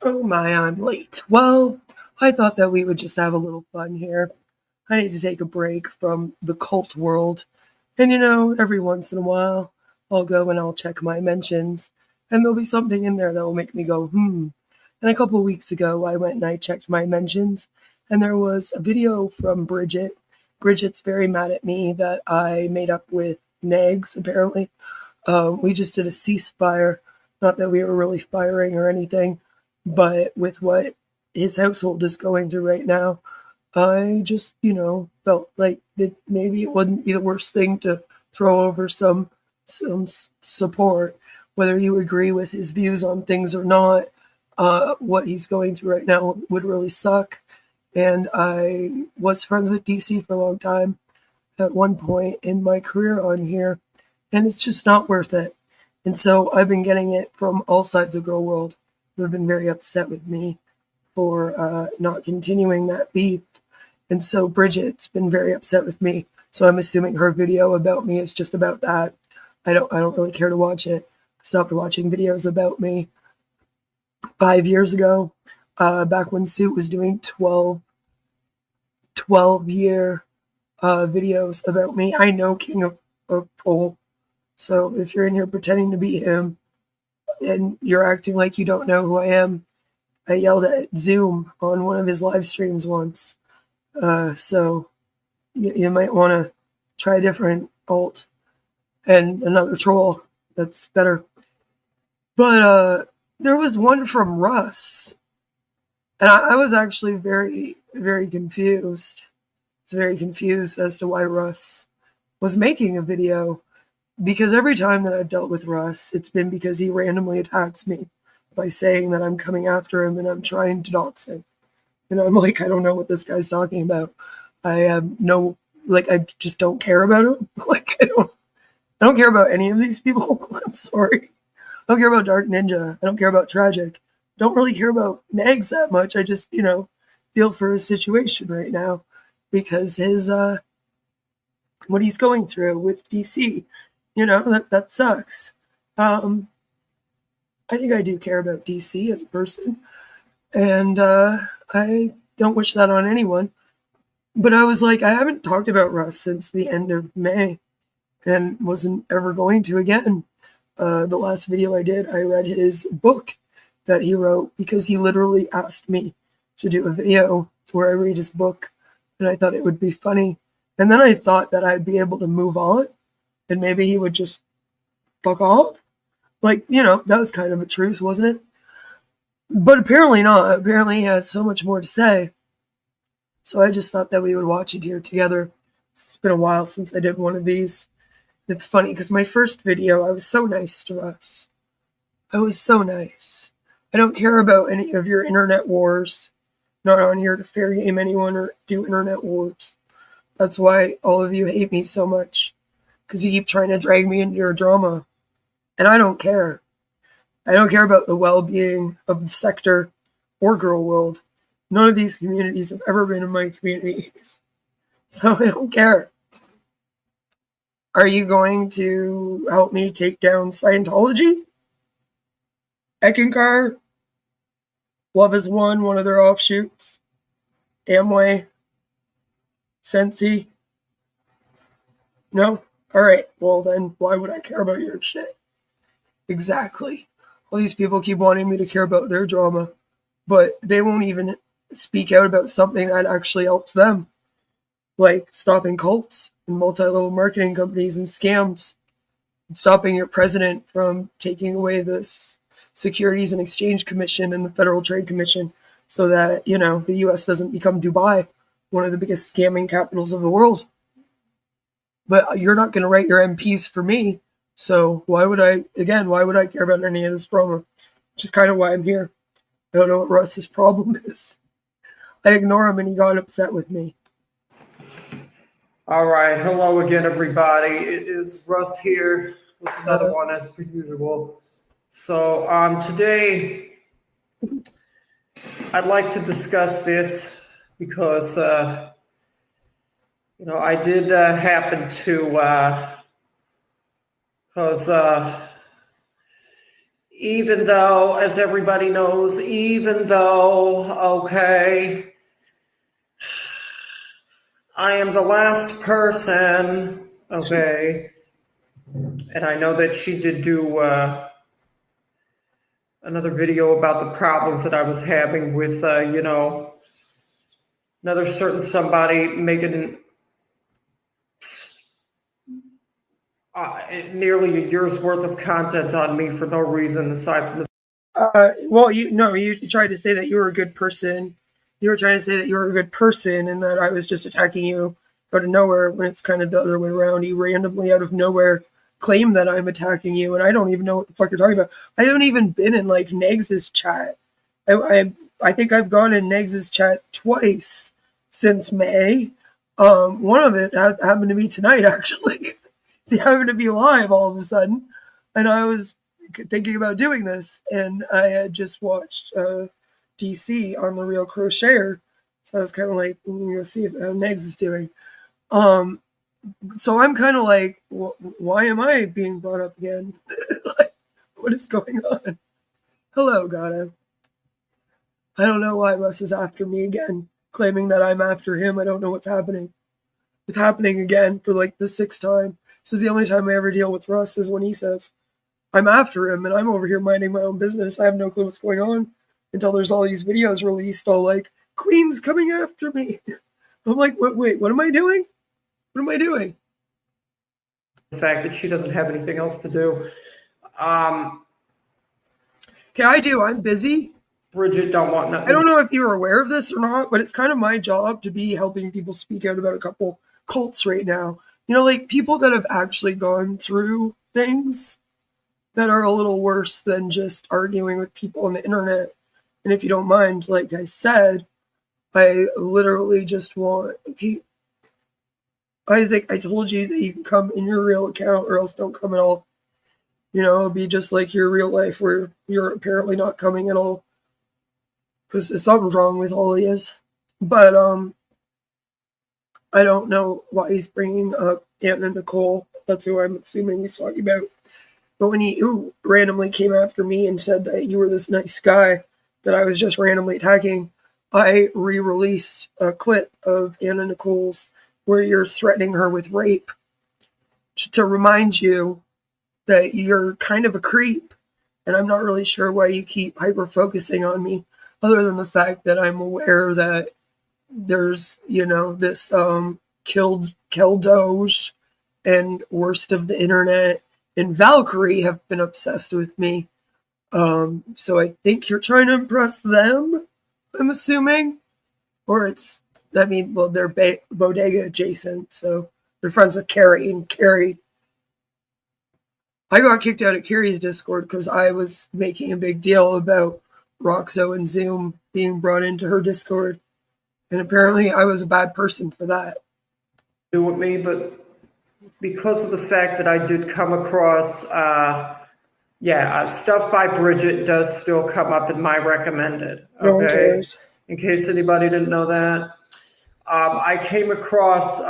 Oh my, I'm late. Well, I thought that we would just have a little fun here. I need to take a break from the cult world. And every once in a while, I'll go and I'll check my mentions, and there'll be something in there that will make me go, hmm. And a couple of weeks ago, I went and I checked my mentions, and there was a video from Bridget. Bridget's very mad at me that I made up with Negz, apparently. We just did a ceasefire. Not that we were really firing or anything, but with what his household is going through right now, I just, felt like that maybe it wouldn't be the worst thing to throw over some support, whether you agree with his views on things or not. What he's going through right now would really suck. And I was friends with DC for a long time at one point in my career on here, and it's just not worth it. And so I've been getting it from all sides of Gorl World, who have been very upset with me for not continuing that beef. And so Bridget's been very upset with me. So I'm assuming her video about me is just about that. I don't really care to watch it. I stopped watching videos about me 5 years ago, back when Suit was doing 12-year videos about me. I know King of Pole. So if you're in here pretending to be him and you're acting like you don't know who I am, I yelled at Zoom on one of his live streams once. So you might want to try a different alt and another troll that's better. But there was one from Russ, and I was actually very, very confused. I was very confused as to why Russ was making a video, because every time that I've dealt with Russ, it's been because he randomly attacks me by saying that I'm coming after him and I'm trying to dox him. And I'm like, I don't know what this guy's talking about. I have no, I just don't care about him. I don't care about any of these people. I'm sorry. I don't care about Dark Ninja. I don't care about Tragic. Don't really care about Negz that much. I just, feel for his situation right now because his, what he's going through with DC, that sucks. I think I do care about DC as a person, and I don't wish that on anyone. But I was like, I haven't talked about Russ since the end of May and wasn't ever going to again. The last video I did, I read his book that he wrote because he literally asked me to do a video where I read his book, and I thought it would be funny. And then I thought that I'd be able to move on and maybe he would just fuck off. That was kind of a truce, wasn't it? But apparently not. Apparently he had so much more to say. So I just thought that we would watch it here together. It's been a while since I did one of these. It's funny because my first video, I was so nice to Russ. I was so nice. I don't care about any of your internet wars. Not on here to fair game anyone or do internet wars. That's why all of you hate me so much. Because you keep trying to drag me into your drama. And I don't care. I don't care about the well-being of the sector or Gorl World. None of these communities have ever been in my communities. So I don't care. Are you going to help me take down Scientology? Ekankar? Love is one of their offshoots. Amway? Sensi? No? Alright, well then, why would I care about your shit? Exactly. All these people keep wanting me to care about their drama, but they won't even speak out about something that actually helps them, like stopping cults and multi-level marketing companies and scams, and stopping your president from taking away the Securities and Exchange Commission and the Federal Trade Commission so that, the U.S. doesn't become Dubai, one of the biggest scamming capitals of the world. But you're not going to write your MPs for me. So why would I care about any of this drama? Which is kind of why I'm here. I don't know what Russ's problem is. I ignore him and he got upset with me. All right. Hello again, everybody. It is Russ here with another one as per usual. So today I'd like to discuss this because, I did happen to, because even though, as everybody knows, even though, okay, I am the last person, okay, and I know that she did do another video about the problems that I was having with, another certain somebody making nearly a year's worth of content on me for no reason aside from the. Well, you tried to say that you were a good person. You were trying to say that you were a good person and that I was just attacking you out of nowhere when it's kind of the other way around. You randomly out of nowhere claim that I'm attacking you, and I don't even know what the fuck you're talking about. I haven't even been in like Negz's chat. I think I've gone in Negz's chat twice since May. One of it happened to be tonight, actually. He happened to be live all of a sudden, and I was thinking about doing this, and I had just watched DC on the Real Crocheter, so I was kind of like, see how Negz is doing. So I'm kind of like, why am I being brought up again? Like, what is going on? Hello, Gato. I don't know why Russ is after me again, claiming that I'm after him. I don't know what's happening. It's happening again for like the 6th time. This is the only time I ever deal with Russ is when he says, I'm after him, and I'm over here minding my own business. I have no clue what's going on until there's all these videos released, all like, Queen's coming after me. I'm like, wait, what am I doing? What am I doing? The fact that she doesn't have anything else to do. Okay, I do. I'm busy. Bridget don't want nothing. I don't know if you were aware of this or not, but it's kind of my job to be helping people speak out about a couple cults right now. You know, like people that have actually gone through things that are a little worse than just arguing with people on the internet. And if you don't mind, like I said, I literally just want Isaac, I told you that you can come in your real account or else don't come at all. You know, it'll be just like your real life where you're apparently not coming at all. Because something's wrong with all he is. But I don't know why he's bringing up Aunt and Nicole. That's who I'm assuming he's talking about. But when he randomly came after me and said that you were this nice guy that I was just randomly attacking, I re-released a clip of Anna Nicole's where you're threatening her with rape to remind you that you're kind of a creep. And I'm not really sure why you keep hyper-focusing on me, other than the fact that I'm aware that there's, this Kildoge and Worst of the Internet and Valkyrie have been obsessed with me. So I think you're trying to impress them, I'm assuming. Or they're bodega adjacent, so they're friends with Carrie. And Carrie, I got kicked out of Carrie's Discord because I was making a big deal about Roxo and Zoom being brought into her Discord. And apparently I was a bad person for that. Do with me, but because of the fact that I did come across, stuff by Bridget does still come up in my recommended. Okay? No one cares. In case anybody didn't know that. I came across,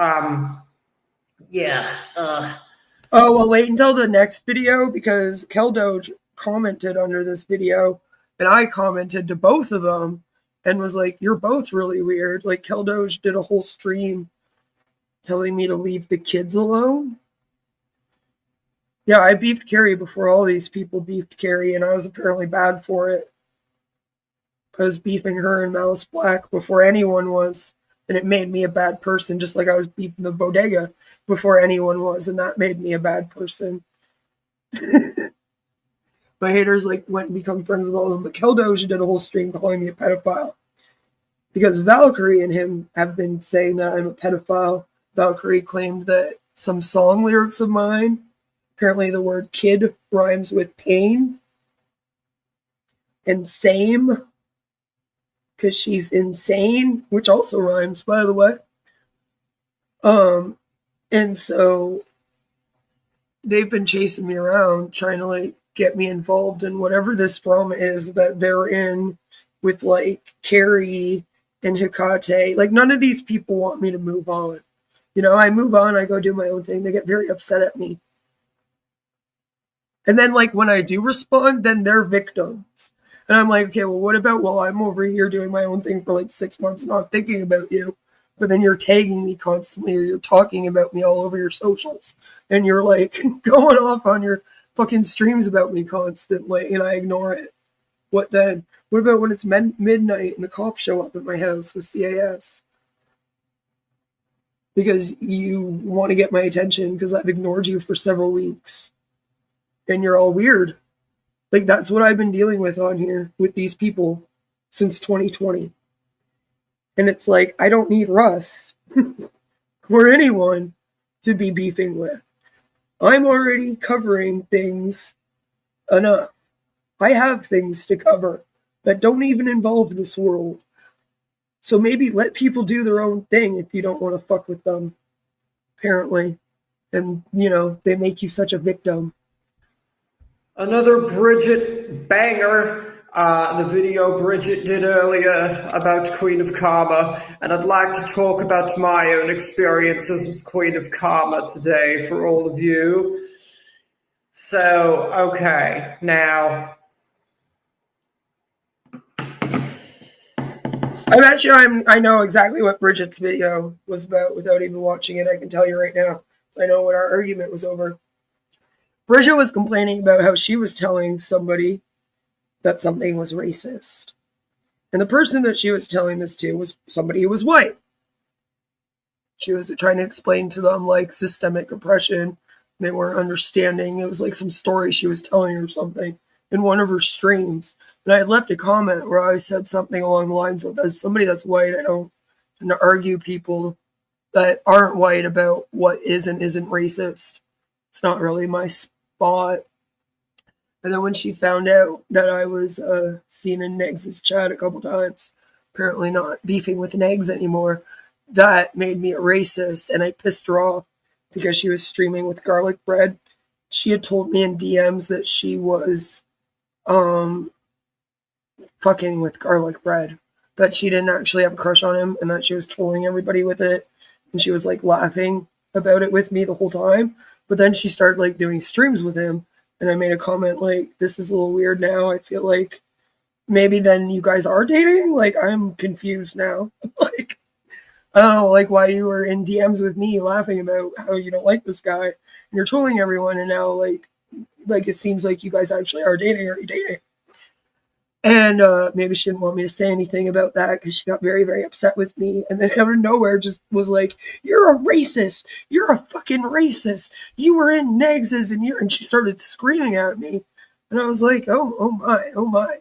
Oh, well, wait until the next video because Keldoge commented under this video and I commented to both of them and was like, you're both really weird. Like, Keldoge did a whole stream telling me to leave the kids alone. Yeah, I beefed Carrie before all these people beefed Carrie, and I was apparently bad for it. I was beefing her and Malice Black before anyone was, and it made me a bad person, just like I was beefing the bodega before anyone was, and that made me a bad person. My haters went and become friends with all of them, but Keldoge did a whole stream calling me a pedophile. Because Valkyrie and him have been saying that I'm a pedophile. Valkyrie claimed that some song lyrics of mine, apparently the word kid rhymes with pain. And same, because she's insane, which also rhymes, by the way. And so they've been chasing me around, trying to get me involved in whatever this drama is that they're in with Carrie and Hecate. None of these people want me to move on. I move on, I go do my own thing. They get very upset at me. And then, like, when I do respond, then they're victims. And I'm like, okay, well, what about, well, I'm over here doing my own thing for like 6 months, not thinking about you. But then you're tagging me constantly, or you're talking about me all over your socials. And you're like going off on your fucking streams about me constantly, and I ignore it. What then? What about when it's midnight and the cops show up at my house with CAS? Because you want to get my attention because I've ignored you for several weeks. And you're all weird. Like, that's what I've been dealing with on here with these people since 2020. And it's like, I don't need Russ or anyone to be beefing with. I'm already covering things enough. I have things to cover that don't even involve this world. So maybe let people do their own thing if you don't want to fuck with them, apparently. And, you know, they make you such a victim. Another Bridget banger. The video Bridget did earlier about Queen of Karma, and I'd like to talk about my own experiences with Queen of Karma today for all of you. So, okay, now I know exactly what Bridget's video was about without even watching it. I can tell you right now. So I know what our argument was over. Bridget was complaining about how she was telling somebody that something was racist. And the person that she was telling this to was somebody who was white. She was trying to explain to them, like, systemic oppression. They weren't understanding. It was like some story she was telling or something in one of her streams. And I had left a comment where I said something along the lines of, as somebody that's white, I don't argue people that aren't white about what is and isn't racist. It's not really my spot. And then when she found out that I was seen in Negz's chat a couple times, apparently not beefing with Negz anymore, that made me a racist, and I pissed her off because she was streaming with garlic bread. She had told me in DMs that she was fucking with garlic bread, that she didn't actually have a crush on him, and that she was trolling everybody with it, and she was like laughing about it with me the whole time. But then she started like doing streams with him, and I made a comment like, this is a little weird now. I feel like maybe then you guys are dating? Like, I'm confused now. Like, I don't know, like, why you were in DMs with me laughing about how you don't like this guy, and you're trolling everyone, and now, like it seems like you guys actually are dating. Are you dating? And maybe she didn't want me to say anything about that because she got very, very upset with me. And then out of nowhere just was like, you're a racist. You're a fucking racist. You were in Negz's and she started screaming at me. And I was like, oh my, oh my.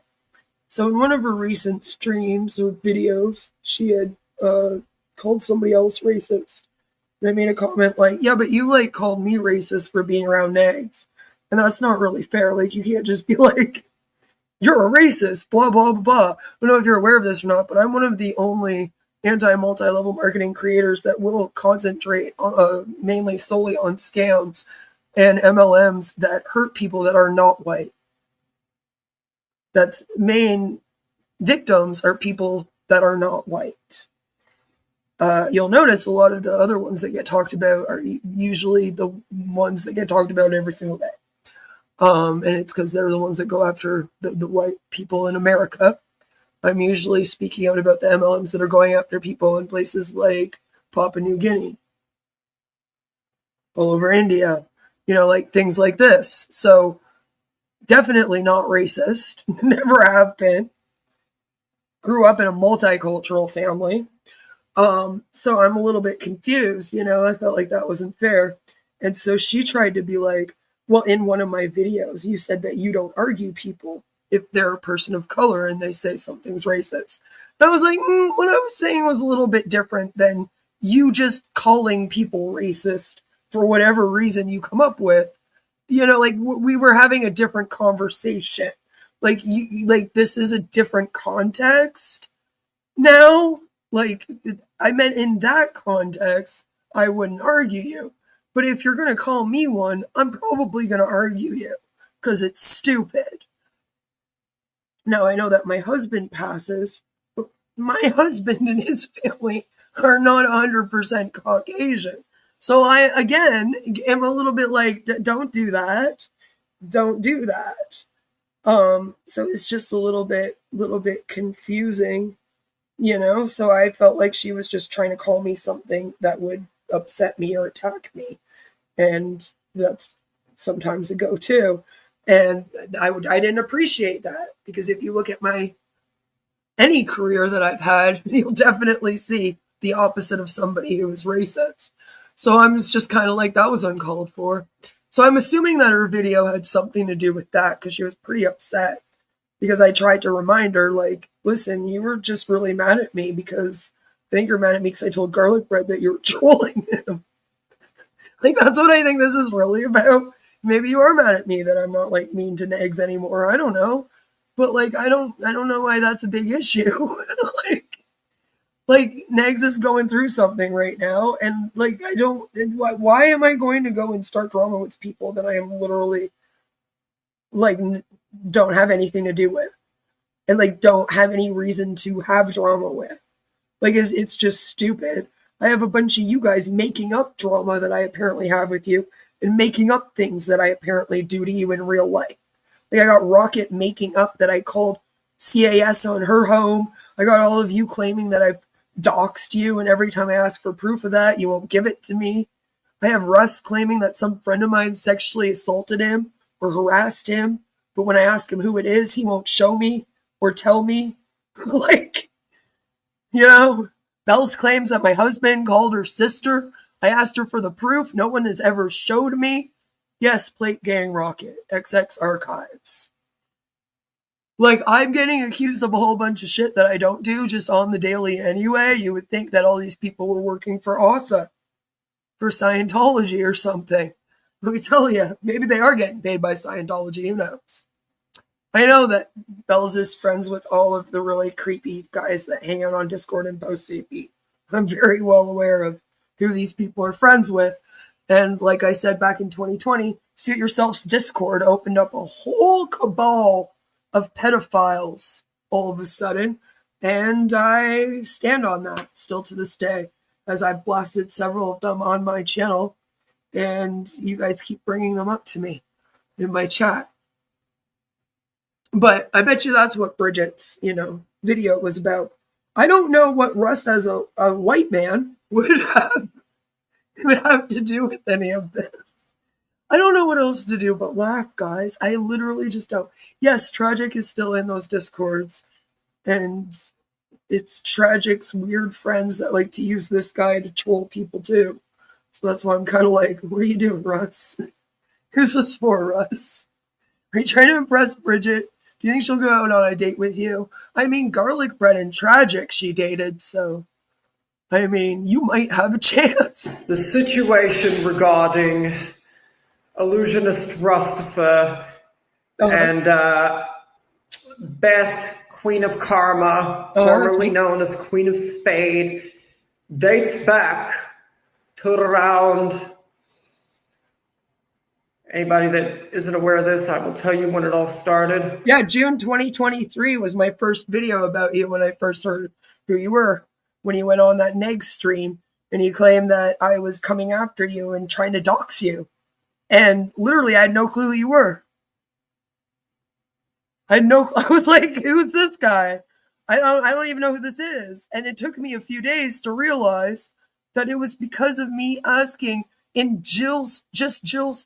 So in one of her recent streams or videos, she had called somebody else racist. And I made a comment like, yeah, but you like called me racist for being around Negz. And that's not really fair. Like, you can't just be like, you're a racist, blah, blah, blah, blah. I don't know if you're aware of this or not, but I'm one of the only anti-multi-level marketing creators that will concentrate mainly solely on scams and MLMs that hurt people that are not white. That's main victims are people that are not white. You'll notice a lot of the other ones that get talked about are usually the ones that get talked about every single day. And it's because they're the ones that go after the white people in America. I'm usually speaking out about the MLMs that are going after people in places like Papua New Guinea, all over India, you know, like things like this. So definitely not racist, never have been. Grew up in a multicultural family. So I'm a little bit confused, you know, I felt like that wasn't fair. And so she tried to be like, well, in one of my videos, you said that you don't argue people if they're a person of color and they say something's racist. And I was like, what I was saying was a little bit different than you just calling people racist for whatever reason you come up with. You know, like we were having a different conversation. Like this is a different context now. Like, I meant in that context, I wouldn't argue you. But if you're going to call me one, I'm probably going to argue you because it's stupid. Now, I know that my husband passes, but my husband and his family are not 100% Caucasian. So I, again, am a little bit like, don't do that. don't do that. So it's just a little bit confusing, you know? So I felt like she was just trying to call me something that would upset me or attack me. And that's sometimes a go-to. And I didn't appreciate that, because if you look at any career that I've had, you'll definitely see the opposite of somebody who is racist. So I'm just kind of like, that was uncalled for. So I'm assuming that her video had something to do with that, because she was pretty upset, because I tried to remind her, like, listen, you were just really mad at me because I think you're mad at me because I told Garlic Bread that you were trolling him. Like, that's what I think this is really about. Maybe you are mad at me that I'm not, like, mean to Negz anymore. I don't know. But, like, I don't know why that's a big issue. like Negz is going through something right now, and like why am I going to go and start drama with people that I am literally like don't have anything to do with, and like don't have any reason to have drama with? Like it's just stupid. I have a bunch of you guys making up drama that I apparently have with you, and making up things that I apparently do to you in real life. Like I got Rocket making up that I called CAS on her home. I got all of you claiming that I've doxed you, and every time I ask for proof of that, you won't give it to me. I have Russ claiming that some friend of mine sexually assaulted him or harassed him, but when I ask him who it is, he won't show me or tell me. Like, you know, Bells claims that my husband called her sister. I asked her for the proof. No one has ever showed me. Yes, Plate Gang Rocket, XX Archives. Like, I'm getting accused of a whole bunch of shit that I don't do just on the daily anyway. You would think that all these people were working for ASA, for Scientology or something. Let me tell you, maybe they are getting paid by Scientology. Who knows? I know that Bells is friends with all of the really creepy guys that hang out on Discord and post CP. I'm very well aware of who these people are friends with. And like I said back in 2020, Suit Yourself's Discord opened up a whole cabal of pedophiles all of a sudden. And I stand on that still to this day, as I've blasted several of them on my channel. And you guys keep bringing them up to me in my chat. But I bet you that's what Bridget's, video was about. I don't know what Russ as a white man would have to do with any of this. I don't know what else to do but laugh, guys. I literally just don't. Yes, Tragic is still in those Discords, and it's Tragic's weird friends that like to use this guy to troll people too. So that's why I'm kind of like, what are you doing, Russ? Who's this for, Russ? Are you trying to impress Bridget? Do you think she'll go out on a date with you? I mean, Garlic Bread and Tragic she dated, so I mean, you might have a chance. The situation regarding Illusionist Rustifer and Beth, Queen of Karma, formerly known as Queen of Spade, dates back to around... Anybody that isn't aware of this, I will tell you when it all started. Yeah, June 2023 was my first video about you when I first heard who you were, when you went on that Negz stream and you claimed that I was coming after you and trying to dox you. And literally, I had no clue who you were. I was like, who's this guy? I don't even know who this is. And it took me a few days to realize that it was because of me asking in Jill's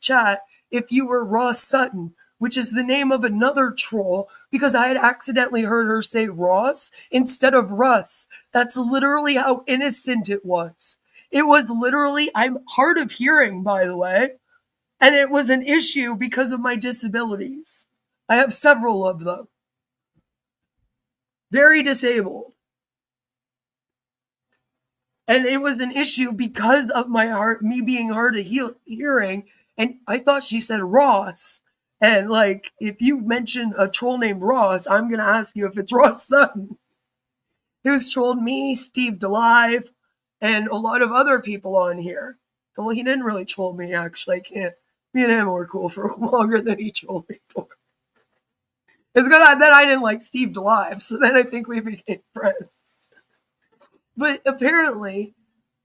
chat if you were Ross Sutton, which is the name of another troll, because I had accidentally heard her say Ross instead of Russ. That's literally how innocent it was. It was literally, I'm hard of hearing, by the way, and it was an issue because of my disabilities. I have several of them. Very disabled. And it was an issue because of me being hard of hearing. And I thought she said Ross. And like, if you mention a troll named Ross, I'm going to ask you if it's Ross Sutton. Who's trolled me, Steve DeLive, and a lot of other people on here. Well, he didn't really troll me, actually. I can't. Me and him were cool for longer than he trolled me for. It's because then I didn't like Steve DeLive, so then I think we became friends. But apparently,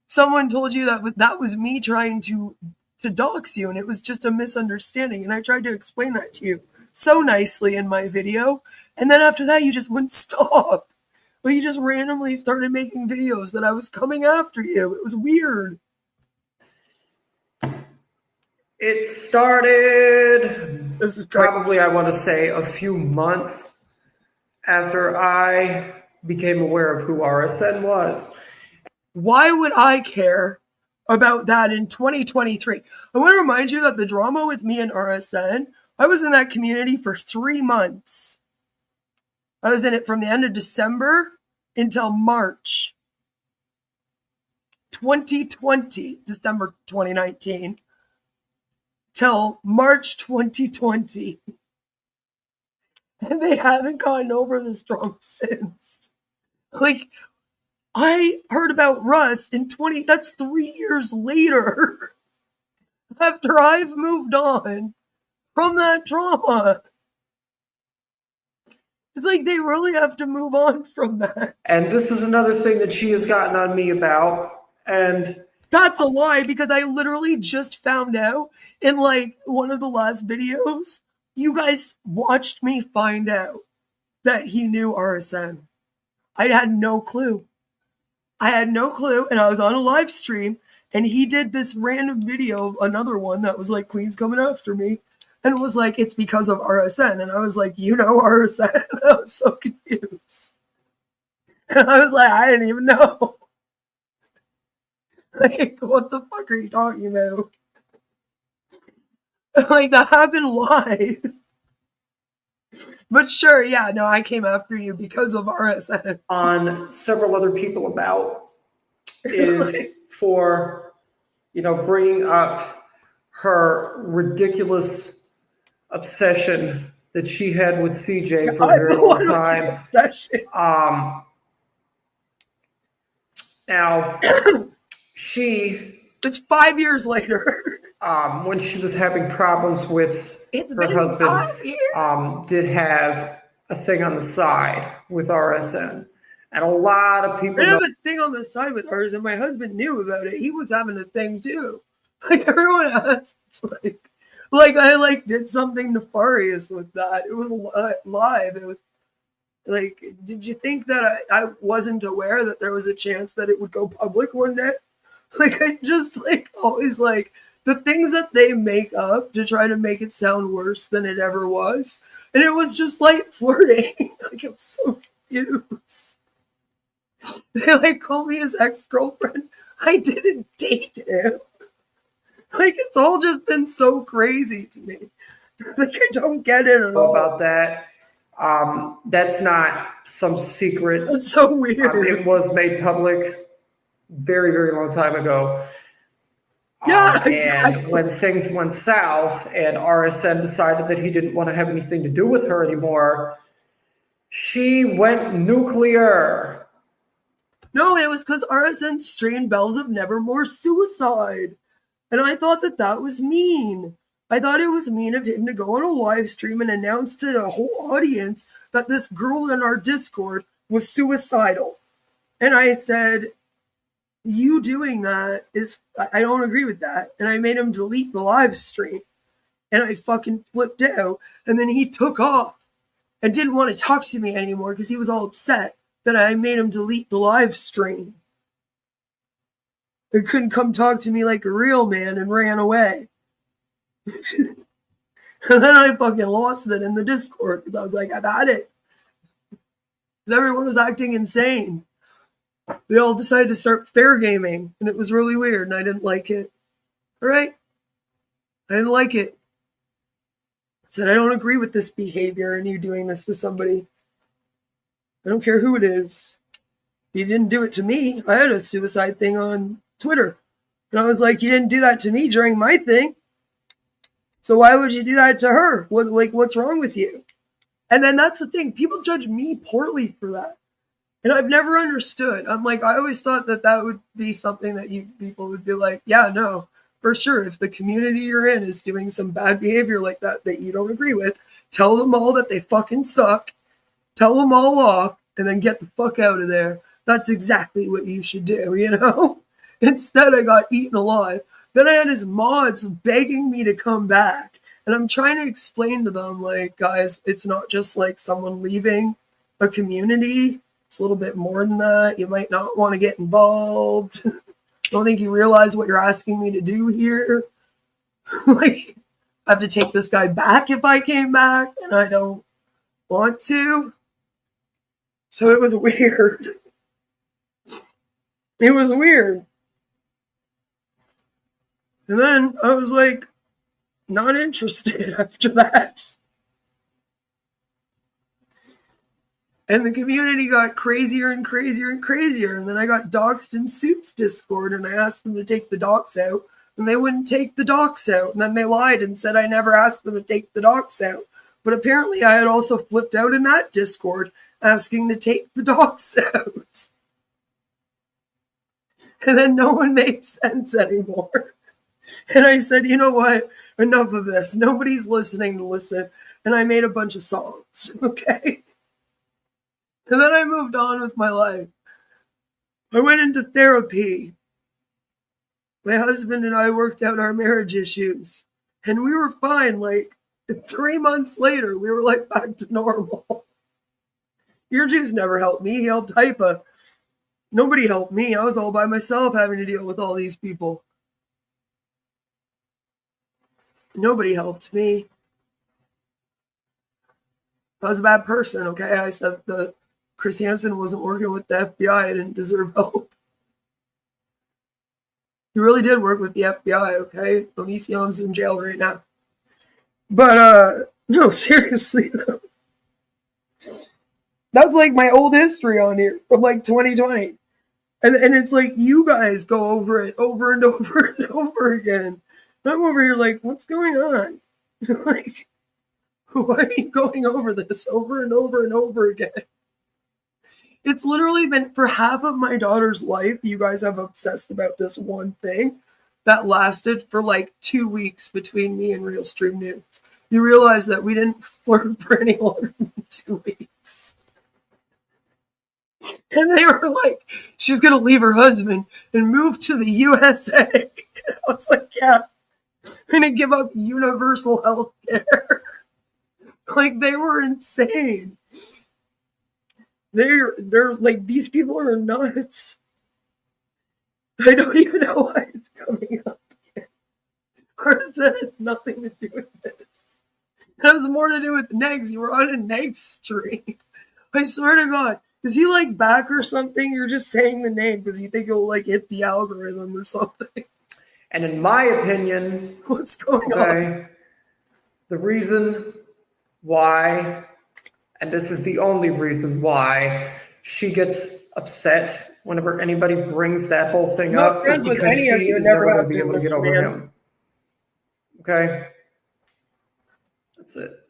someone told you that was me trying to to dox you, and it was just a misunderstanding. And I tried to explain that to you so nicely in my video. And then after that, you just wouldn't stop. But you just randomly started making videos that I was coming after you. It was weird. It started, This is probably, I want to say, a few months after I became aware of who RSN was. Why would I care about that in 2023? I want to remind you that the drama with me and RSN, I was in that community for 3 months. I was in it from the end of December until March 2020, December 2019, till March 2020. And they haven't gotten over this drama since. Like, I heard about Russ in that's 3 years later. After I've moved on from that drama. It's like they really have to move on from that. And this is another thing that she has gotten on me about. And that's a lie, because I literally just found out in like one of the last videos, you guys watched me find out that he knew RSN. I had no clue. And I was on a live stream, and he did this random video, another one that was like, Queen's coming after me. And it was like, it's because of RSN. And I was like, you know RSN? And I was so confused. And I was like, I didn't even know. Like, what the fuck are you talking about? Like, that happened live. But sure, yeah, no, I came after you because of RSN. On several other people about is for, bringing up her ridiculous obsession that she had with CJ for a very long time. Now, it's 5 years later. When she was having problems with her husband, did have a thing on the side with RSN. And a lot of people have a thing on the side with RSN. My husband knew about it. He was having a thing too. Like, everyone asked, like I did something nefarious with that. It was live. It was like, did you think that I wasn't aware that there was a chance that it would go public one day? Like, I just always the things that they make up to try to make it sound worse than it ever was. And it was just flirting. I'm so confused. They call me his ex-girlfriend. I didn't date him. It's all just been so crazy to me. I don't get it at all. About that. That's not some secret. That's so weird. It was made public very, very long time ago. Yeah, exactly. And when things went south and RSN decided that he didn't want to have anything to do with her anymore, she went nuclear. No, it was because RSN strained bells of nevermore suicide. And I thought that was mean. I thought it was mean of him to go on a live stream and announce to a whole audience that this girl in our Discord was suicidal. And I said, you doing that I don't agree with that. And I made him delete the live stream. And I fucking flipped out. And then he took off and didn't want to talk to me anymore because he was all upset that I made him delete the live stream. He couldn't come talk to me like a real man and ran away. And then I fucking lost it in the Discord because I was like, I've had it. Because everyone was acting insane. They all decided to start fair gaming, and it was really weird, and I didn't like it. All right? I didn't like it. I said, I don't agree with this behavior and you doing this to somebody. I don't care who it is. You didn't do it to me. I had a suicide thing on Twitter. And I was like, you didn't do that to me during my thing. So why would you do that to her? What's wrong with you? And then that's the thing. People judge me poorly for that. And I've never understood. I'm like, I always thought that would be something that people would be like, yeah, no, for sure. If the community you're in is doing some bad behavior like that you don't agree with, tell them all that they fucking suck. Tell them all off and then get the fuck out of there. That's exactly what you should do, Instead, I got eaten alive. Then I had his mods begging me to come back. And I'm trying to explain to them, like, guys, it's not just like someone leaving a community. It's a little bit more than that. You might not want to get involved. I don't think you realize what you're asking me to do here. Like, I have to take this guy back if I came back, and I don't want to. So it was weird. It was weird. And then I was like, not interested after that. And the community got crazier and crazier and crazier. And then I got doxxed in Suits Discord, and I asked them to take the docs out, and they wouldn't take the docs out. And then they lied and said I never asked them to take the docs out. But apparently I had also flipped out in that Discord asking to take the docs out. And then no one made sense anymore. And I said, you know what? Enough of this. Nobody's listening to listen. And I made a bunch of songs, okay? And then I moved on with my life. I went into therapy. My husband and I worked out our marriage issues. And we were fine. Like, 3 months later, we were like back to normal. Your juice never helped me. He helped Hypa. Nobody helped me. I was all by myself having to deal with all these people. Nobody helped me. I was a bad person, okay? I said that Chris Hansen wasn't working with the FBI. I didn't deserve help. He really did work with the FBI, okay? Onision's in jail right now. But, no, seriously, though. That's like my old history on here from like 2020. And it's like you guys go over it over and over and over again. I'm over here like, what's going on? Like, why are you going over this over and over and over again? It's literally been for half of my daughter's life, you guys have obsessed about this one thing that lasted for like 2 weeks between me and Real Stream News. You realize that we didn't flirt for any longer than 2 weeks. And they were like, she's going to leave her husband and move to the USA. I was like, yeah, I'm going to give up universal health care. Like, they were insane. They're like, these people are nuts. I don't even know why it's coming up again. Or that has nothing to do with this. It has more to do with Negz. You were on a Negz stream. I swear to God. Is he like back or something? You're just saying the name because you think it'll like hit the algorithm or something. And in my opinion, what's going on? The reason why, and this is the only reason why she gets upset whenever anybody brings that whole thing up, is because she is never going to be able to get over him. Okay? That's it.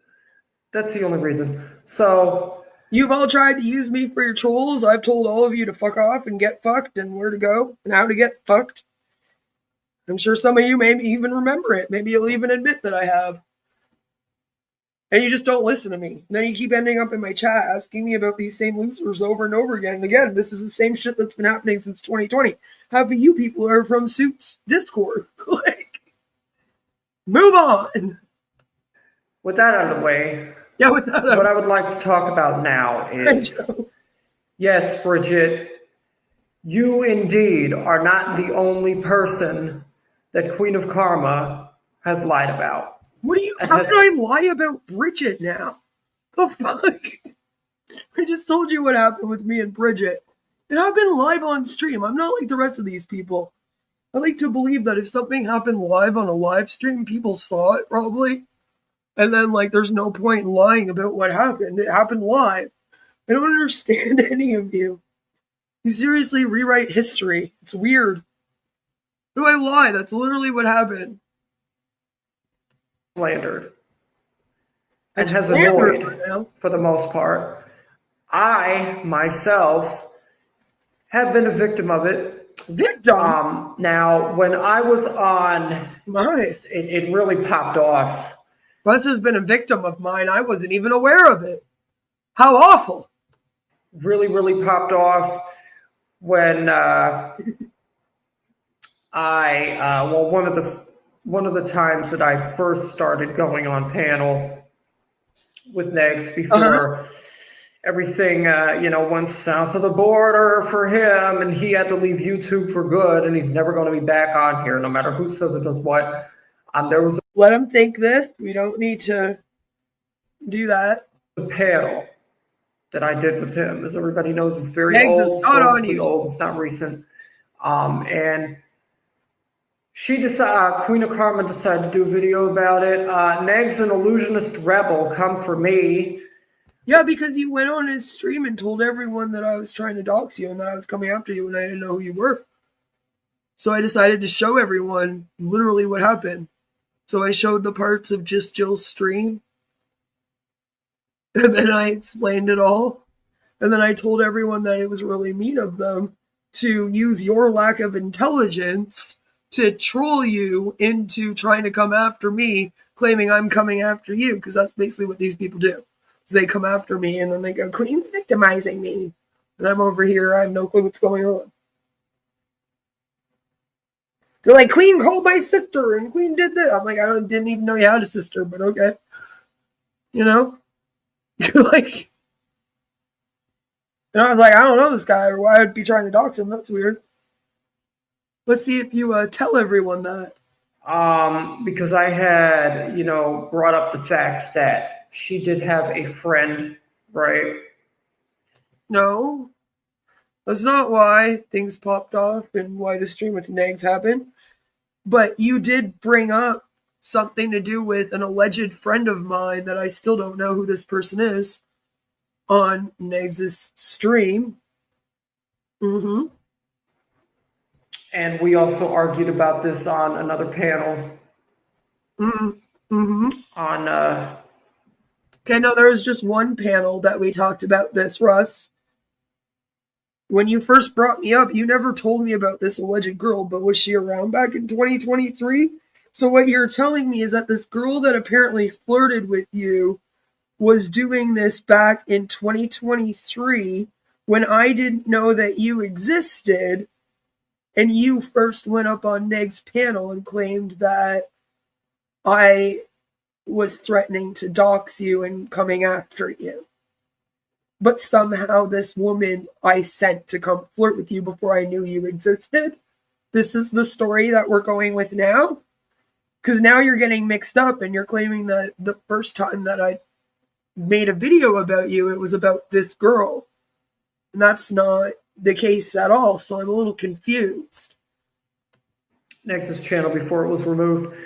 That's the only reason. So you've all tried to use me for your trolls. I've told all of you to fuck off and get fucked and where to go and how to get fucked. I'm sure some of you may even remember it. Maybe you'll even admit that I have. And you just don't listen to me. And then you keep ending up in my chat asking me about these same losers over and over again. And again, this is the same shit that's been happening since 2020. Half of you people are from Suits Discord. Like, move on. With that out of the way, what I would like to talk about now is, yes, Bridget, you indeed are not the only person that Queen of Karma has lied about. How can I lie about Bridget now? The fuck? I just told you what happened with me and Bridget. And I've been live on stream. I'm not like the rest of these people. I like to believe that if something happened live on a live stream, people saw it probably. And then, like, there's no point in lying about what happened. It happened live. I don't understand any of you. You seriously rewrite history. It's weird. Do I lie? That's literally what happened. Slandered. And has annoyed, for the most part. I, myself, have been a victim of it. Victim? Now, when I was on, it really popped off. Russ has been a victim of mine. I wasn't even aware of it. How awful. Really, really popped off when well, one of the times that I first started going on panel with Negz Uh-huh. before everything, went south of the border for him, and he had to leave YouTube for good, and he's never going to be back on here, no matter who says it does what. There was Let him think this. We don't need to do that. a panel that I did with him. As everybody knows, it's very Negz is old, not on relatively YouTube. old. It's not recent. And she decided, Queen of Karma decided to do a video about it. Negz and Illusionist Rebel come for me. Yeah, because you went on his stream and told everyone that I was trying to dox you and that I was coming after you and I didn't know who you were. So I decided to show everyone literally what happened. So I showed the parts of just Jill's stream. And then I explained it all. And then I told everyone that it was really mean of them to use your lack of intelligence to troll you into trying to come after me, claiming I'm coming after you, because that's basically what these people do. They come after me and then they go, Queen's victimizing me. And I'm over here, I have no clue what's going on. They're like, Queen called my sister and Queen did this. I'm like, didn't even know you had a sister, but okay. You know? Like, and I was like, I don't know this guy or why I'd be trying to dox him. That's weird. Let's see if you tell everyone that. Because I had, brought up the fact that she did have a friend, right? No, that's not why things popped off and why the stream with Negz happened. But you did bring up something to do with an alleged friend of mine that I still don't know who this person is on Negz's stream. Mm-hmm. And we also argued about this on another panel. Mm-hmm. On Okay, no, there was just one panel that we talked about this, Russ. When you first brought me up, you never told me about this alleged girl, but was she around back in 2023? So what you're telling me is that this girl that apparently flirted with you was doing this back in 2023 when I didn't know that you existed, and you first went up on Neg's panel and claimed that I was threatening to dox you and coming after you. But somehow this woman I sent to come flirt with you before I knew you existed. This is the story that we're going with now? Because now you're getting mixed up and you're claiming that the first time that I made a video about you, it was about this girl. And that's not the case at all, so I'm a little confused. Nexus channel before it was removed.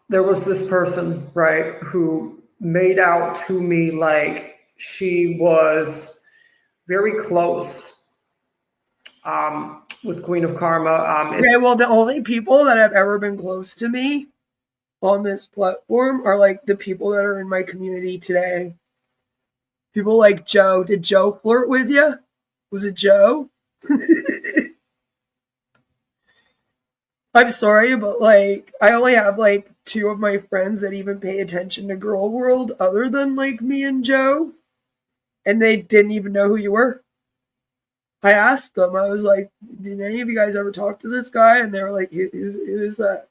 There was this person, right, who made out to me like she was very close with Queen of Karma. Okay, well, the only people that have ever been close to me on this platform are like the people that are in my community today. People like Joe. Did Joe flirt with you? Was it Joe? I'm sorry, but like I only have like 2 of my friends that even pay attention to Gorl World other than like me and Joe. And they didn't even know who you were. I asked them, I was like, did any of you guys ever talk to this guy? And they were like, who is that?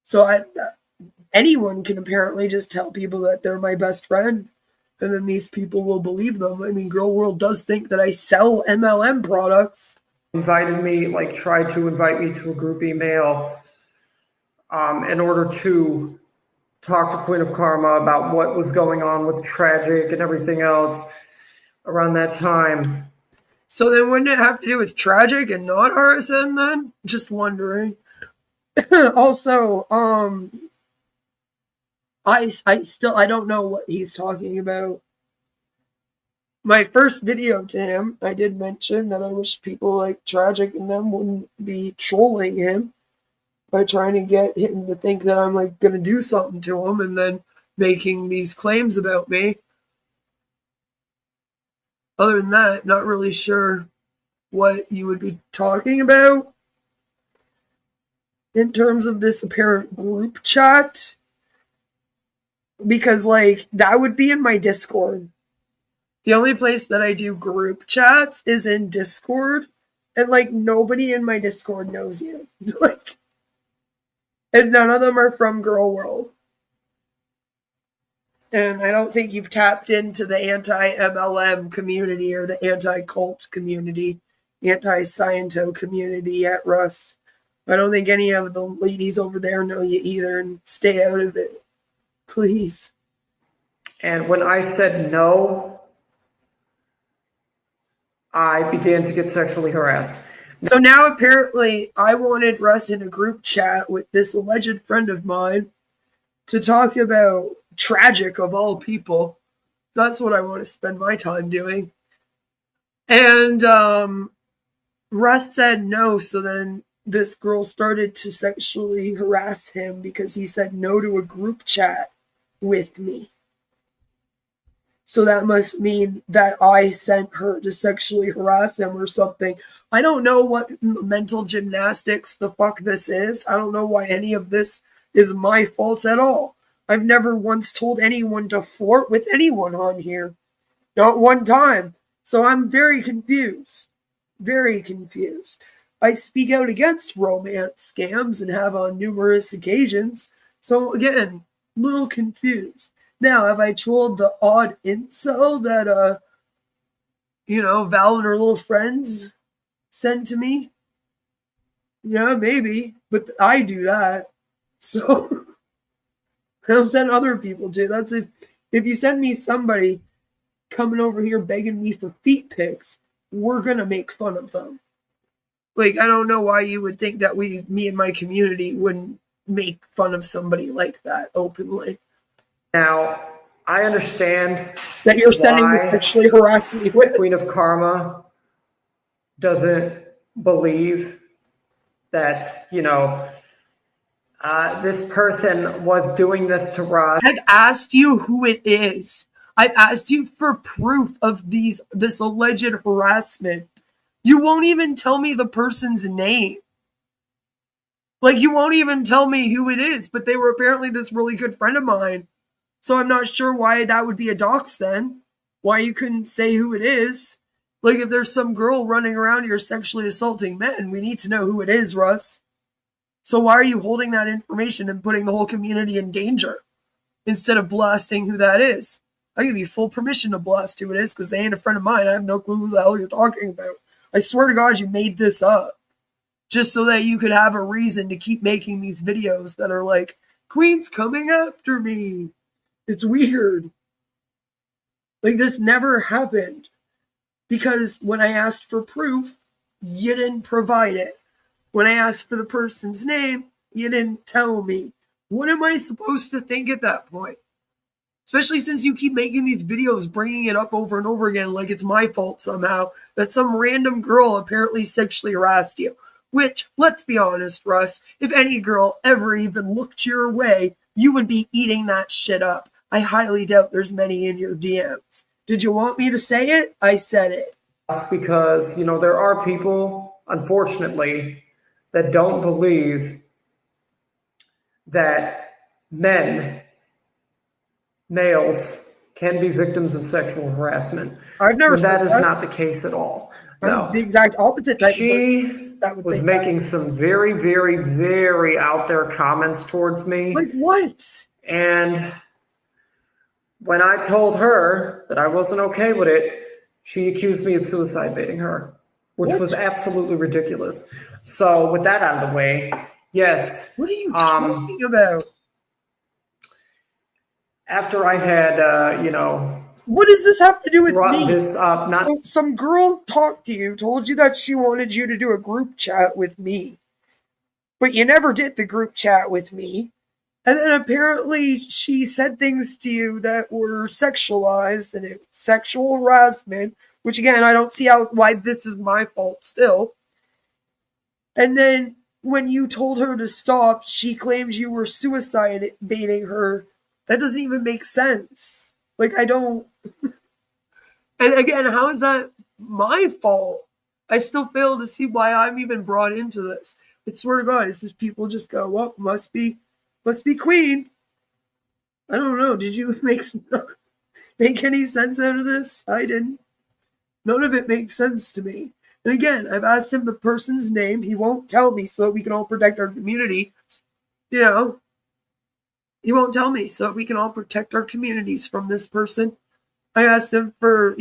So anyone can apparently just tell people that they're my best friend. And then these people will believe them. I mean, Gorl World does think that I sell MLM products. Invited me, like tried to invite me to a group email in order to talk to Queen of Karma about what was going on with Tragic and everything else around that time. So then wouldn't it have to do with Tragic and not RSN then? Just wondering. Also, I don't know what he's talking about. My first video to him, I did mention that I wish people like Tragic and them wouldn't be trolling him by trying to get him to think that I'm like gonna do something to him and then making these claims about me. Other than that, not really sure what you would be talking about in terms of this apparent group chat. Because like that would be in my Discord. The only place that I do group chats is in Discord, And like nobody in my Discord knows you. Like, and none of them are from Gorl World. And I don't think you've tapped into the anti-MLM community or the anti-cult community, anti-Sciento community yet, Russ. I don't think any of the ladies over there know you either, and stay out of it. Please. And when I said no, I began to get sexually harassed. So now apparently I wanted Russ in a group chat with this alleged friend of mine to talk about tragic of all people. That's what I want to spend my time doing. And Russ said no, so then this girl started to sexually harass him because he said no to a group chat with me. So that must mean that I sent her to sexually harass him or something. I don't know what mental gymnastics the fuck this is. I don't know why any of this is my fault at all. I've never once told anyone to flirt with anyone on here. Not one time. So I'm very confused. Very confused. I speak out against romance scams and have on numerous occasions. So again, a little confused. Now, have I trolled the odd incel that, Val and her little friends send to me? Yeah, maybe. But I do that. So I'll send other people too. That's if you send me somebody coming over here begging me for feet pics, we're going to make fun of them. Like, I don't know why you would think that me and my community wouldn't make fun of somebody like that openly. Now, I understand that you're sending to sexually harass me with. Queen of Karma doesn't believe that, this person was doing this to Russ. I've asked you who it is. I've asked you for proof of this alleged harassment. You won't even tell me the person's name. Like, you won't even tell me who it is, but they were apparently this really good friend of mine. So I'm not sure why that would be a dox then. Why you couldn't say who it is. Like, if there's some girl running around here sexually assaulting men, we need to know who it is, Russ. So why are you holding that information and putting the whole community in danger instead of blasting who that is? I give you full permission to blast who it is because they ain't a friend of mine. I have no clue who the hell you're talking about. I swear to God you made this up just so that you could have a reason to keep making these videos that are like, Queen's coming after me. It's weird. Like, this never happened. Because when I asked for proof, you didn't provide it. When I asked for the person's name, you didn't tell me. What am I supposed to think at that point? Especially since you keep making these videos, bringing it up over and over again like it's my fault somehow that some random girl apparently sexually harassed you. Which, let's be honest, Russ, if any girl ever even looked your way, you would be eating that shit up. I highly doubt there's many in your DMs. Did you want me to say it? I said it. Because, there are people, unfortunately, that don't believe that males, can be victims of sexual harassment. I've never said that. That is not the case at all. No. The exact opposite. She was making some very, very, very out there comments towards me. Like what? And when I told her that I wasn't okay with it, she accused me of suicide baiting her, which was absolutely ridiculous. So with that out of the way, yes. What are you talking about? After I had, what does this have to do with me? This up, so some girl talked to you, told you that she wanted you to do a group chat with me, but you never did the group chat with me. And then apparently she said things to you that were sexualized and it's sexual harassment, which again, I don't see why this is my fault still. And then when you told her to stop, she claims you were suicide baiting her. That doesn't even make sense. Like, I don't. And again, how is that my fault? I still fail to see why I'm even brought into this. I swear to God, it's just people just go, well, must be Queen. I don't know. Did you make any sense out of this? I didn't. None of it makes sense to me. And again, I've asked him the person's name. He won't tell me so that we can all protect our community. You know, he won't tell me so that we can all protect our communities from this person. I asked him for,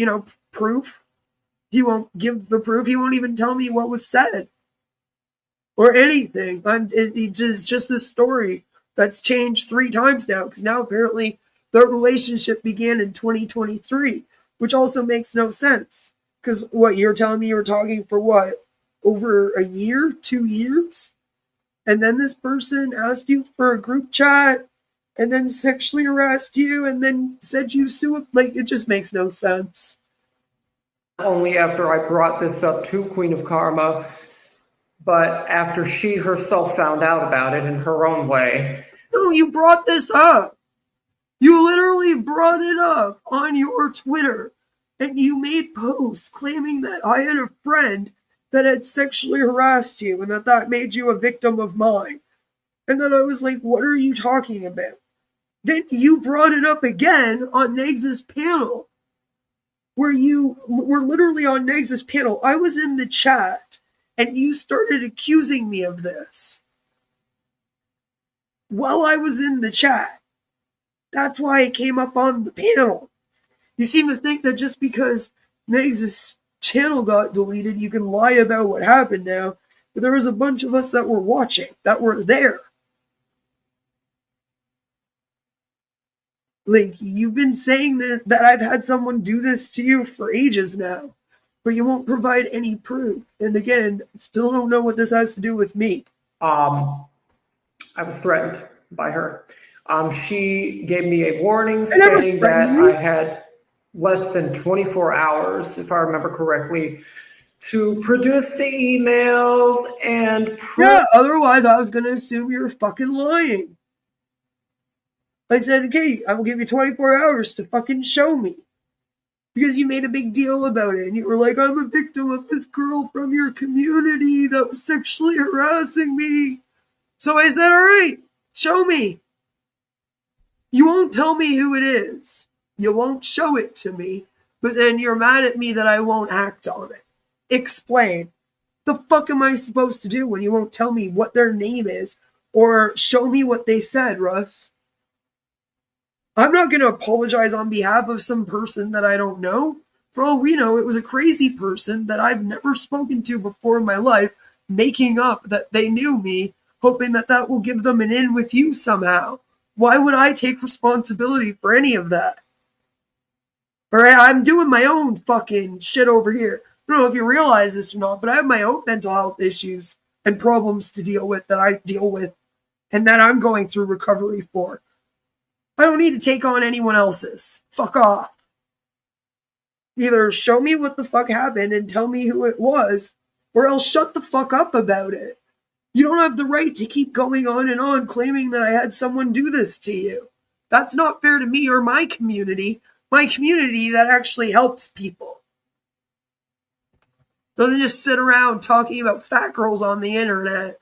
proof. He won't give the proof. He won't even tell me what was said or anything. It's just this story that's changed 3 times now, because now apparently their relationship began in 2023, which also makes no sense. Because what you're telling me, you were talking for what, over a year, 2 years? And then this person asked you for a group chat and then sexually harassed you and then said you sue. Like, it just makes no sense. Only after I brought this up to Queen of Karma, but after she herself found out about it in her own way. No, you brought this up. You literally brought it up on your Twitter, and you made posts claiming that I had a friend that had sexually harassed you and that made you a victim of mine. And then I was like, what are you talking about? Then you brought it up again on Negz's panel, where you were literally on Negz's panel. I was in the chat, and you started accusing me of this while I was in the chat. That's why it came up on the panel. You seem to think that just because Negz's channel got deleted, you can lie about what happened now. But there was a bunch of us that were watching, that were there. Like, you've been saying that I've had someone do this to you for ages now, but you won't provide any proof. And again, still don't know what this has to do with me. I was threatened by her. She gave me a warning stating that I had less than 24 hours, if I remember correctly, to produce the emails and yeah, otherwise I was going to assume you're fucking lying. I said, okay, I will give you 24 hours to fucking show me. Because you made a big deal about it. And you were like, I'm a victim of this girl from your community that was sexually harassing me. So I said, all right, show me. You won't tell me who it is. You won't show it to me. But then you're mad at me that I won't act on it. Explain. The fuck am I supposed to do when you won't tell me what their name is or show me what they said, Russ? I'm not going to apologize on behalf of some person that I don't know. For all we know, it was a crazy person that I've never spoken to before in my life, making up that they knew me, hoping that will give them an in with you somehow. Why would I take responsibility for any of that? Alright, I'm doing my own fucking shit over here. I don't know if you realize this or not, but I have my own mental health issues and problems to deal with that I deal with and that I'm going through recovery for. I don't need to take on anyone else's. Fuck off. Either show me what the fuck happened and tell me who it was, or else shut the fuck up about it. You don't have the right to keep going on and on claiming that I had someone do this to you. That's not fair to me or my community that actually helps people. Doesn't just sit around talking about fat girls on the internet.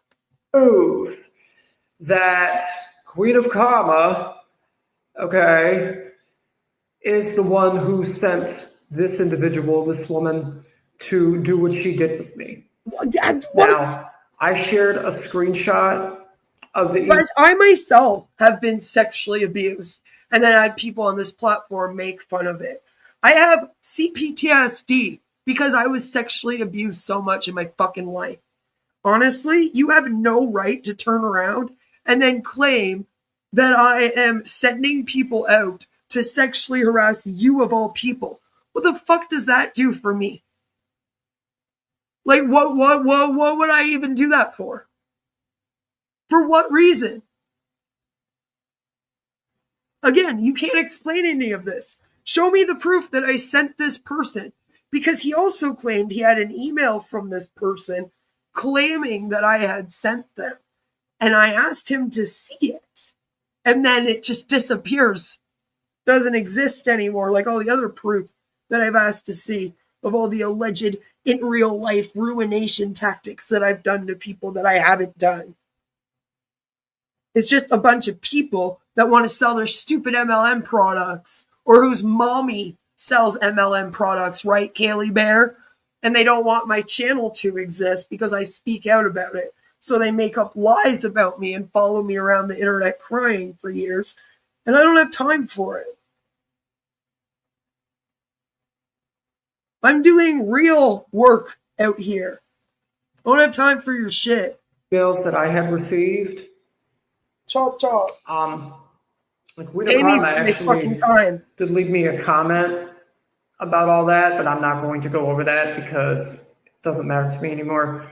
Proof that Queen of Karma, okay, is the one who sent this individual, this woman, to do what she did with me. What? Now, I shared a screenshot of the... Guys, I myself have been sexually abused, and then I had people on this platform make fun of it. I have CPTSD because I was sexually abused so much in my fucking life. Honestly, you have no right to turn around and then claim that I am sending people out to sexually harass you of all people. What the fuck does that do for me? Like, what would I even do that for? For what reason? Again, you can't explain any of this. Show me the proof that I sent this person. Because he also claimed he had an email from this person claiming that I had sent them. And I asked him to see it. And then it just disappears. Doesn't exist anymore, like all the other proof that I've asked to see of all the alleged in real life ruination tactics that I've done to people that I haven't done. It's just a bunch of people that want to sell their stupid MLM products, or whose mommy sells MLM products, right, Kaylee Bear? and they don't want my channel to exist because I speak out about it. So they make up lies about me and follow me around the internet crying for years, and I don't have time for it. I'm doing real work out here. I don't have time for your shit. Emails that I had received. Chop chop. Like Guido Karma actually did leave me a comment about all that, but I'm not going to go over that because it doesn't matter to me anymore.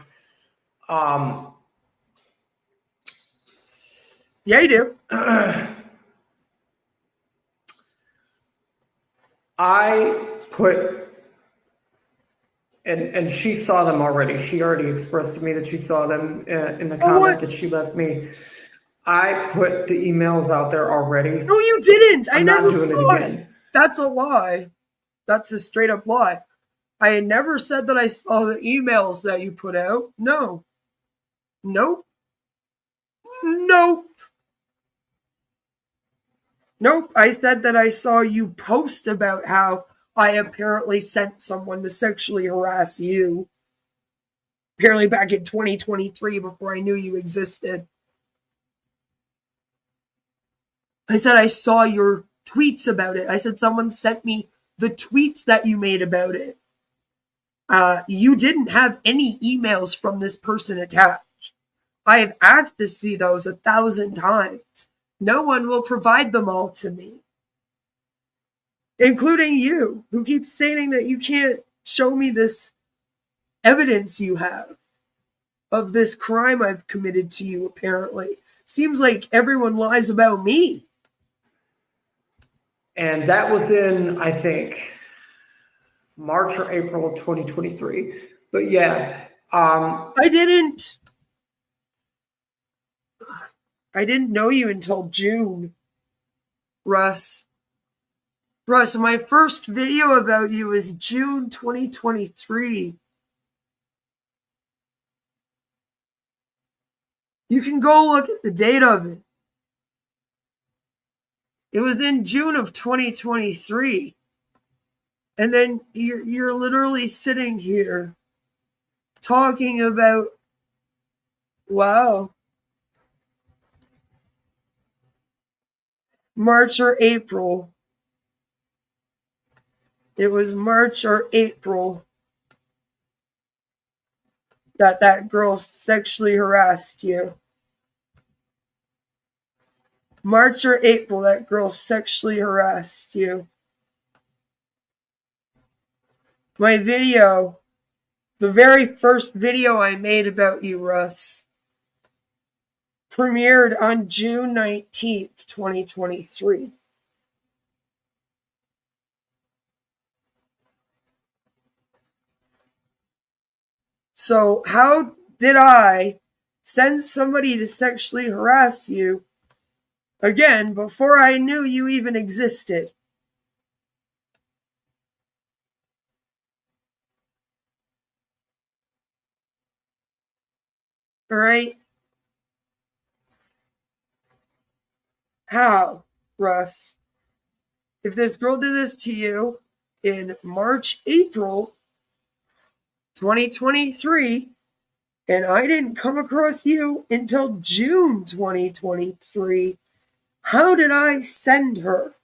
Yeah, you do. I put, and she saw them already. She already expressed to me that she saw them in the comment that she left me. I put the emails out there already. No, you didn't. I'm never not doing saw it again. That's a lie. That's a straight up lie. I had never said that I saw the emails that you put out. No. Nope. Nope. Nope. I said that I saw you post about how I apparently sent someone to sexually harass you. Apparently back in 2023 before I knew you existed. I said I saw your tweets about it. I said someone sent me the tweets that you made about it. You didn't have any emails from this person attached. I have asked to see those 1,000 times. No one will provide them all to me. Including you, who keeps saying that you can't show me this evidence you have of this crime I've committed to you, apparently. Seems like everyone lies about me. And that was in, I think, March or April of 2023. But yeah. I didn't know you until June, Russ. Russ, my first video about you is June 2023. You can go look at the date of it. It was in June of 2023. And then you're literally sitting here talking about, wow, March or April. It was March or April that girl sexually harassed you. March or April, that girl sexually harassed you. My video, the very first video I made about you, Russ, premiered on June 19th, 2023. So how did I send somebody to sexually harass you, again, before I knew you even existed? All right? How, Russ? If this girl did this to you in March, April 2023, and I didn't come across you until June 2023, how did I send her?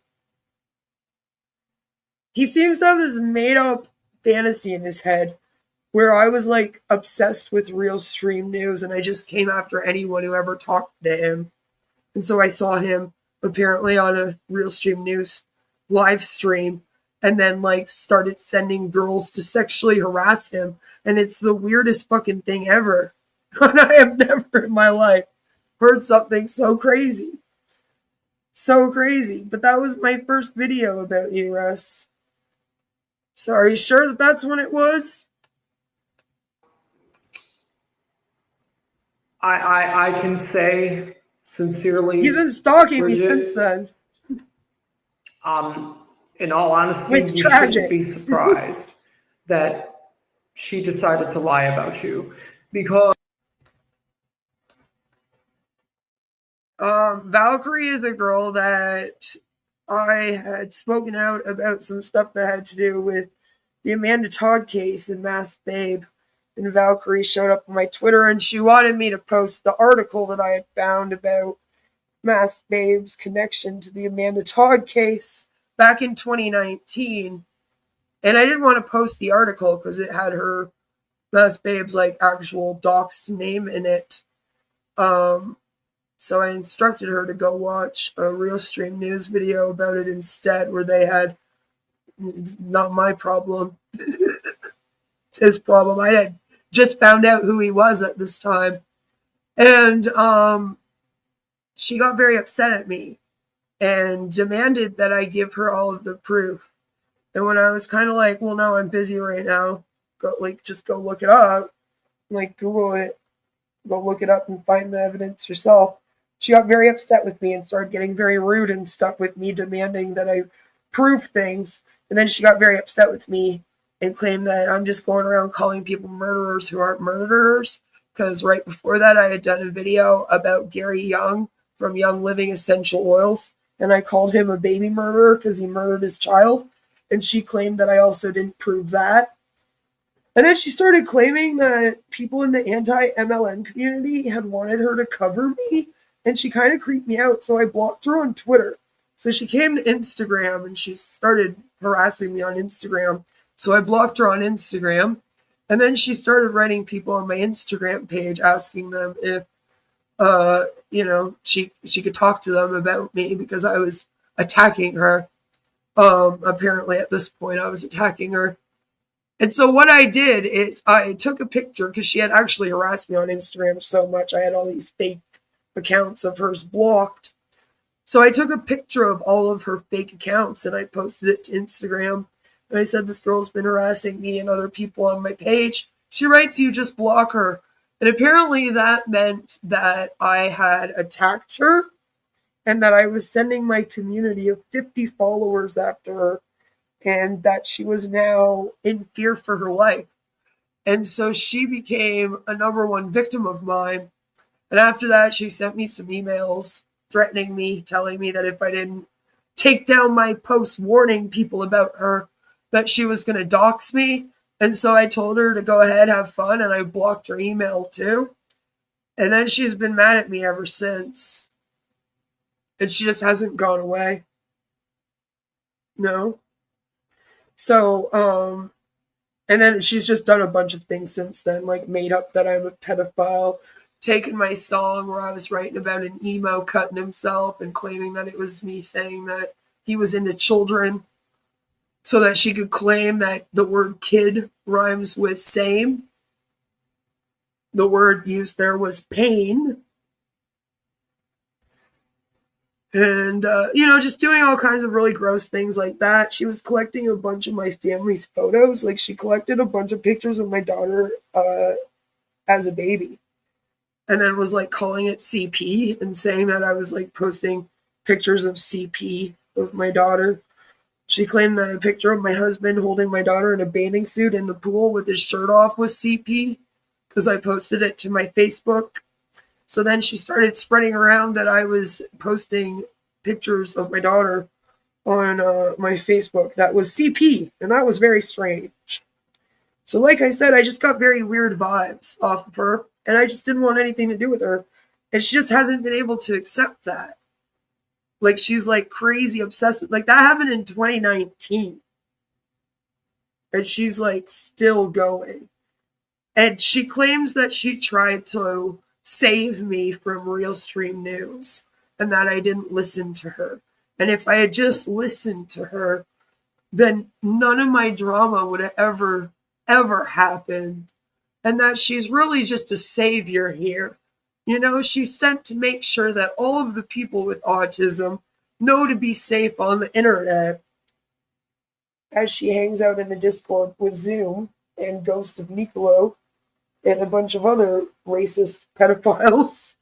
He seems to have this made-up fantasy in his head where I was like obsessed with real stream news and I just came after anyone who ever talked to him. And so I saw him apparently on a real stream news live stream and then like started sending girls to sexually harass him. And it's the weirdest fucking thing ever. And I have never in my life heard something so crazy. So crazy. But that was my first video about you, Russ. So are you sure that that's when it was? I can say sincerely, he's been stalking me since then. In all honesty, you shouldn't be surprised that she decided to lie about you, because Valkyrie is a girl that I had spoken out about some stuff that had to do with the Amanda Todd case and Masked Babe. And Valkyrie showed up on my Twitter and she wanted me to post the article that I had found about Masked Babe's connection to the Amanda Todd case back in 2019. And I didn't want to post the article because it had her Masked Babe's like actual doxed name in it. So I instructed her to go watch a Real Stream News video about it instead, where they had, it's not my problem, it's his problem. I had just found out who he was at this time. And she got very upset at me and demanded that I give her all of the proof. And when I was kind of like, well, no, I'm busy right now, just go look it up, like Google it, go look it up and find the evidence yourself. She got very upset with me and started getting very rude and stuff with me, demanding that I prove things. And then she got very upset with me and claimed that I'm just going around calling people murderers who aren't murderers. Because right before that, I had done a video about Gary Young from Young Living Essential Oils. And I called him a baby murderer because he murdered his child. And she claimed that I also didn't prove that. And then she started claiming that people in the anti-MLM community had wanted her to cover me. And she kind of creeped me out. So I blocked her on Twitter. So she came to Instagram and she started harassing me on Instagram. So I blocked her on Instagram. And then she started writing people on my Instagram page asking them if, she could talk to them about me because I was attacking her. Apparently at this point I was attacking her. And so what I did is I took a picture because she had actually harassed me on Instagram so much. I had all these fake accounts of hers blocked. So I took a picture of all of her fake accounts and I posted it to Instagram. And I said, this girl's been harassing me and other people on my page. She writes, you just block her. And apparently that meant that I had attacked her and that I was sending my community of 50 followers after her and that she was now in fear for her life. And so she became a number one victim of mine. And after that, she sent me some emails threatening me, telling me that if I didn't take down my posts warning people about her, that she was going to dox me. And so I told her to go ahead, have fun, and I blocked her email too. And then she's been mad at me ever since. And she just hasn't gone away. No. So, and then she's just done a bunch of things since then, like made up that I'm a pedophile, taken my song where I was writing about an emo cutting himself and claiming that it was me saying that he was into children so that she could claim that the word kid rhymes with same. The word used there was pain. And, just doing all kinds of really gross things like that. She was collecting a bunch of my family's photos. Like, she collected a bunch of pictures of my daughter as a baby. And then was, like, calling it CP and saying that I was, like, posting pictures of CP of my daughter. She claimed that a picture of my husband holding my daughter in a bathing suit in the pool with his shirt off was CP because I posted it to my Facebook. So then she started spreading around that I was posting pictures of my daughter on my Facebook that was CP, and that was very strange. So like I said, I just got very weird vibes off of her, and I just didn't want anything to do with her. And she just hasn't been able to accept that. Like, she's like crazy obsessed with, like, that happened in 2019. And she's like still going. And she claims that she tried to save me from Real Stream News and that I didn't listen to her. And if I had just listened to her, then none of my drama would have ever happened. And that she's really just a savior here. She's sent to make sure that all of the people with autism know to be safe on the internet, as she hangs out in a Discord with Zoom and Ghost of Nicolo and a bunch of other racist pedophiles,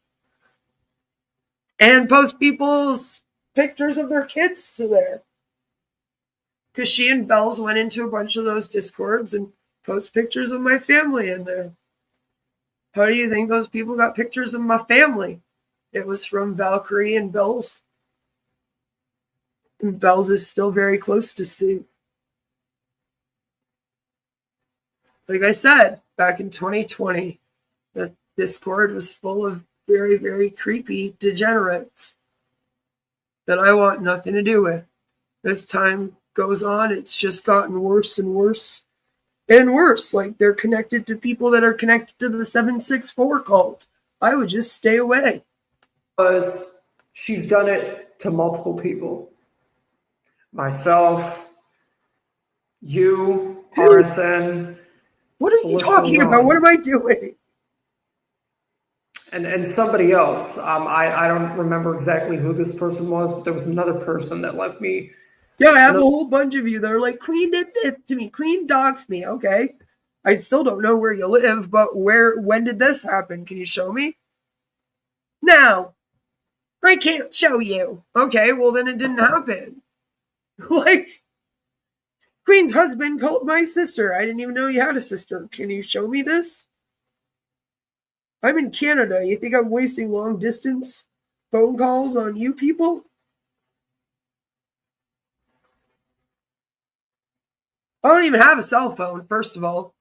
and post people's pictures of their kids to there. Because she and Bells went into a bunch of those Discords and post pictures of my family in there. How do you think those people got pictures of my family? It was from Valkyrie and Bells. And Bells is still very close to Sue. Like I said, back in 2020, the Discord was full of very, very creepy degenerates that I want nothing to do with. As time goes on, it's just gotten worse and worse and worse. Like they're connected to people that are connected to the 764 cult. I would just stay away. Because she's done it to multiple people. Myself, you, RSN. What are you talking about? What am I doing? And somebody else. I don't remember exactly who this person was, but there was another person that left me. Yeah, I have a whole bunch of you that are like, Queen did this to me. Queen doxed me. Okay. I still don't know where you live, but when did this happen? Can you show me? No. I can't show you. Okay, well then it didn't happen. Like, Queen's husband called my sister. I didn't even know you had a sister. Can you show me this? I'm in Canada. You think I'm wasting long distance phone calls on you people? I don't even have a cell phone, first of all.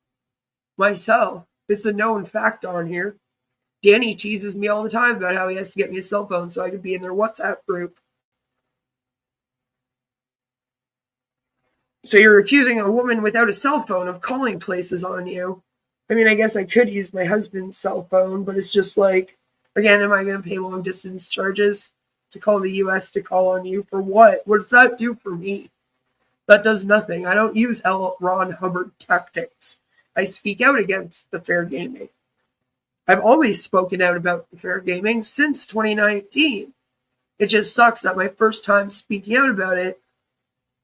My cell. It's a known fact on here. Danny teases me all the time about how he has to get me a cell phone so I can be in their WhatsApp group. So you're accusing a woman without a cell phone of calling places on you. I mean, I guess I could use my husband's cell phone, but it's just like, again, am I going to pay long distance charges to call the US to call on you for what? What does that do for me? That does nothing. I don't use L. Ron Hubbard tactics. I speak out against the fair gaming. I've always spoken out about the fair gaming since 2019. It just sucks that my first time speaking out about it,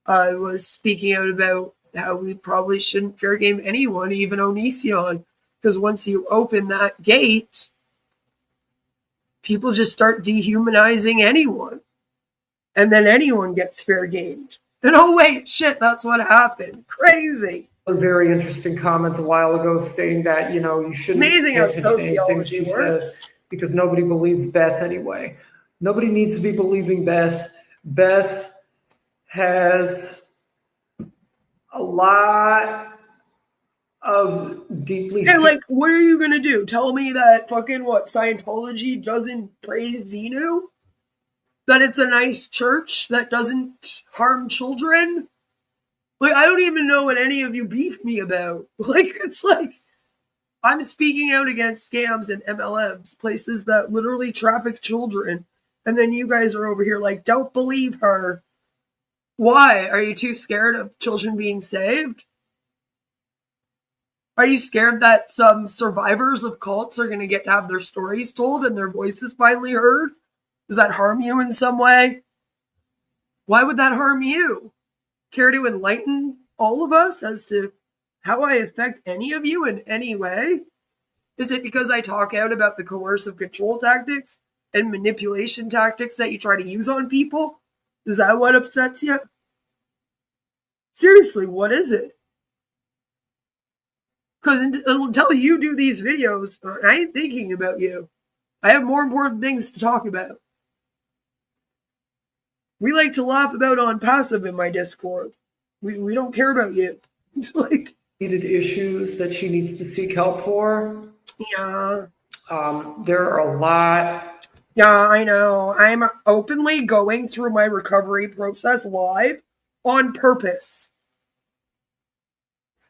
I was speaking out about how we probably shouldn't fair game anyone, even Onision, because once you open that gate, people just start dehumanizing anyone, and then anyone gets fair gamed. And oh wait, shit, that's what happened. Crazy. A very interesting comment a while ago stating that, you shouldn't Amazing how sociology works. Because nobody believes Beth anyway. Nobody needs to be believing Beth. Beth has a lot of deeply... Hey, like, what are you going to do? Tell me that fucking, Scientology doesn't praise Xenu? That it's a nice church that doesn't harm children? Like, I don't even know what any of you beef me about. Like, it's like, I'm speaking out against scams and MLMs, places that literally traffic children. And then you guys are over here like, don't believe her. Why? Are you too scared of children being saved? Are you scared that some survivors of cults are going to get to have their stories told and their voices finally heard? Does that harm you in some way? Why would that harm you? Care to enlighten all of us as to how I affect any of you in any way? Is it because I talk out about the coercive control tactics and manipulation tactics that you try to use on people? Is that what upsets you? Seriously, what is it? Because until you do these videos, I ain't thinking about you. I have more important things to talk about. We like to laugh about on passive in my Discord. We don't care about you. Like, needed issues that she needs to seek help for. Yeah. There are a lot. Yeah, I know. I'm openly going through my recovery process live on purpose.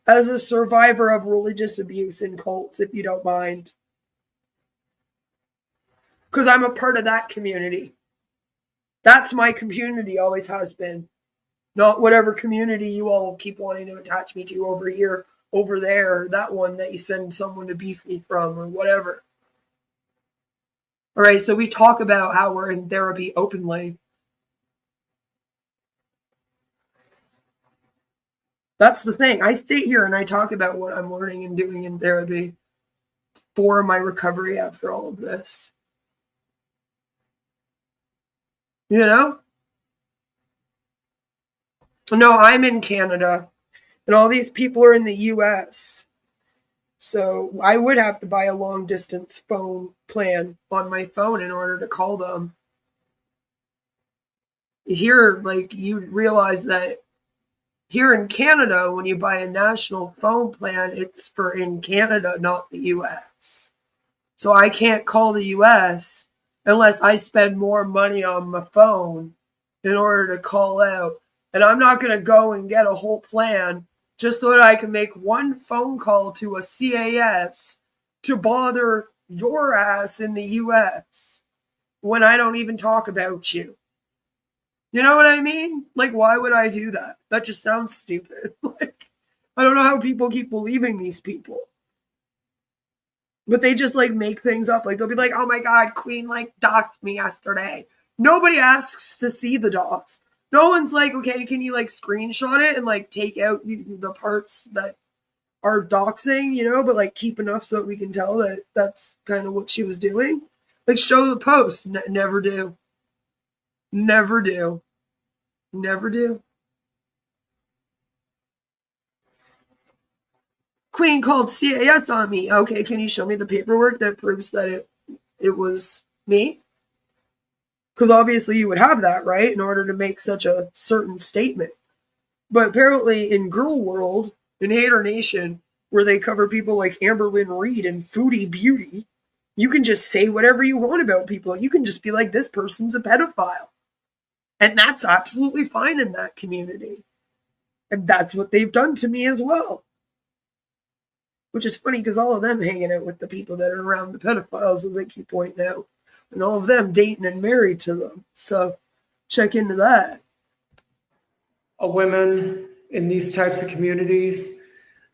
As a survivor of religious abuse and cults, if you don't mind. Because I'm a part of that community. That's my community, always has been. Not whatever community you all keep wanting to attach me to over here, over there, that one that you send someone to beef me from, or whatever. All right, so we talk about how we're in therapy openly. That's the thing. I stay here and I talk about what I'm learning and doing in therapy for my recovery after all of this. You know? No, I'm in Canada, and all these people are in the US. So I would have to buy a long distance phone plan on my phone in order to call them. Here, like, you realize that here in Canada, when you buy a national phone plan, it's for in Canada, not the US. So I can't call the US unless I spend more money on my phone in order to call out. And I'm not going to go and get a whole plan just so that I can make one phone call to a CAS to bother your ass in the US when I don't even talk about you. You know what I mean? Like, why would I do that? That just sounds stupid. Like, I don't know how people keep believing these people. But they just like make things up. Like, they'll be like, oh my God, Queen like doxed me yesterday. Nobody asks to see the docs. No one's like, okay, can you like screenshot it and like take out the parts that are doxing, you know, but like keep enough so that we can tell that that's kind of what she was doing. Like, show the post. Never do. Never do. Never do. Queen called CAS on me. Okay, can you show me the paperwork that proves that it was me? Because obviously you would have that, right, in order to make such a certain statement. But apparently in Gorl World, in Hater Nation, where they cover people like Amberlynn Reed and Foodie Beauty, you can just say whatever you want about people. You can just be like, this person's a pedophile. And that's absolutely fine in that community. And that's what they've done to me as well. Which is funny because all of them hanging out with the people that are around the pedophiles, as they keep pointing out. And all of them dating and married to them. So check into that. Women in these types of communities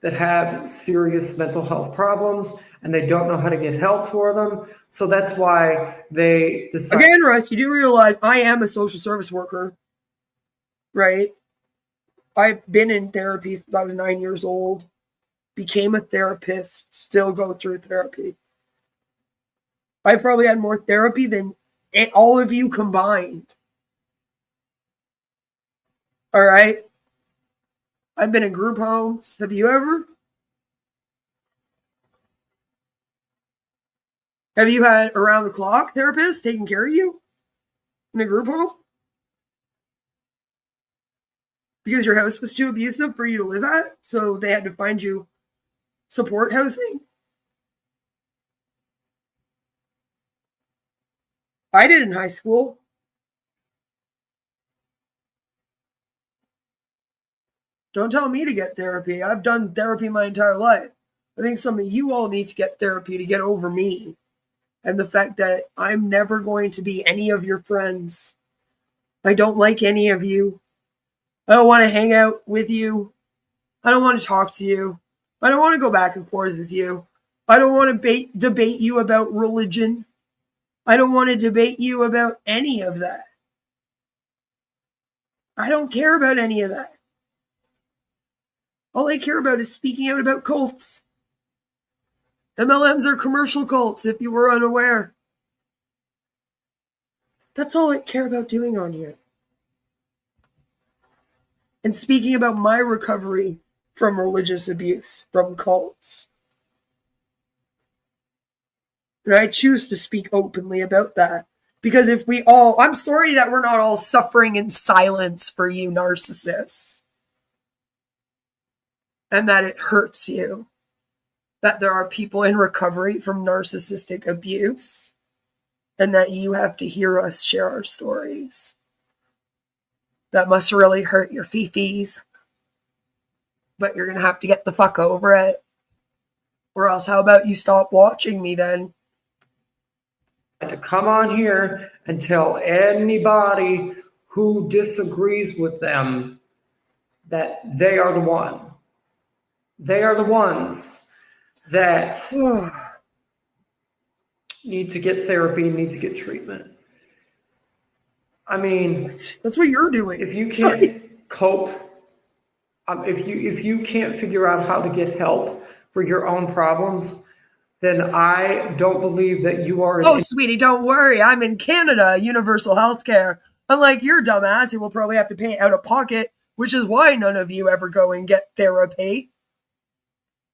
that have serious mental health problems and they don't know how to get help for them. So that's why they decide. Again, Russ, you do realize I am a social service worker, right? I've been in therapy since I was 9 years old, became a therapist, still go through therapy. I've probably had more therapy than all of you combined. All right? I've been in group homes. Have you ever? Have you had around-the-clock therapists taking care of you in a group home? Because your house was too abusive for you to live at, so they had to find you support housing? I did in high school. Don't tell me to get therapy. I've done therapy my entire life. I think some of you all need to get therapy to get over me. And the fact that I'm never going to be any of your friends. I don't like any of you. I don't want to hang out with you. I don't want to talk to you. I don't want to go back and forth with you. I don't want to debate you about religion. I don't want to debate you about any of that. I don't care about any of that. All I care about is speaking out about cults. MLMs are commercial cults, if you were unaware. That's all I care about doing on here. And speaking about my recovery from religious abuse, from cults. And I choose to speak openly about that. Because if we all, I'm sorry that we're not all suffering in silence for you narcissists. And that it hurts you. That there are people in recovery from narcissistic abuse. And that you have to hear us share our stories. That must really hurt your fifis. But you're going to have to get the fuck over it. Or else how about you stop watching me then? To come on here and tell anybody who disagrees with them that they are the one. They are the ones that need to get therapy, need to get treatment. I mean, that's what you're doing. If you can't cope, if you can't figure out how to get help for your own problems, then I don't believe that you are. Oh, sweetie, don't worry. I'm in Canada, universal healthcare. Unlike your dumbass, who will probably have to pay out of pocket, which is why none of you ever go and get therapy.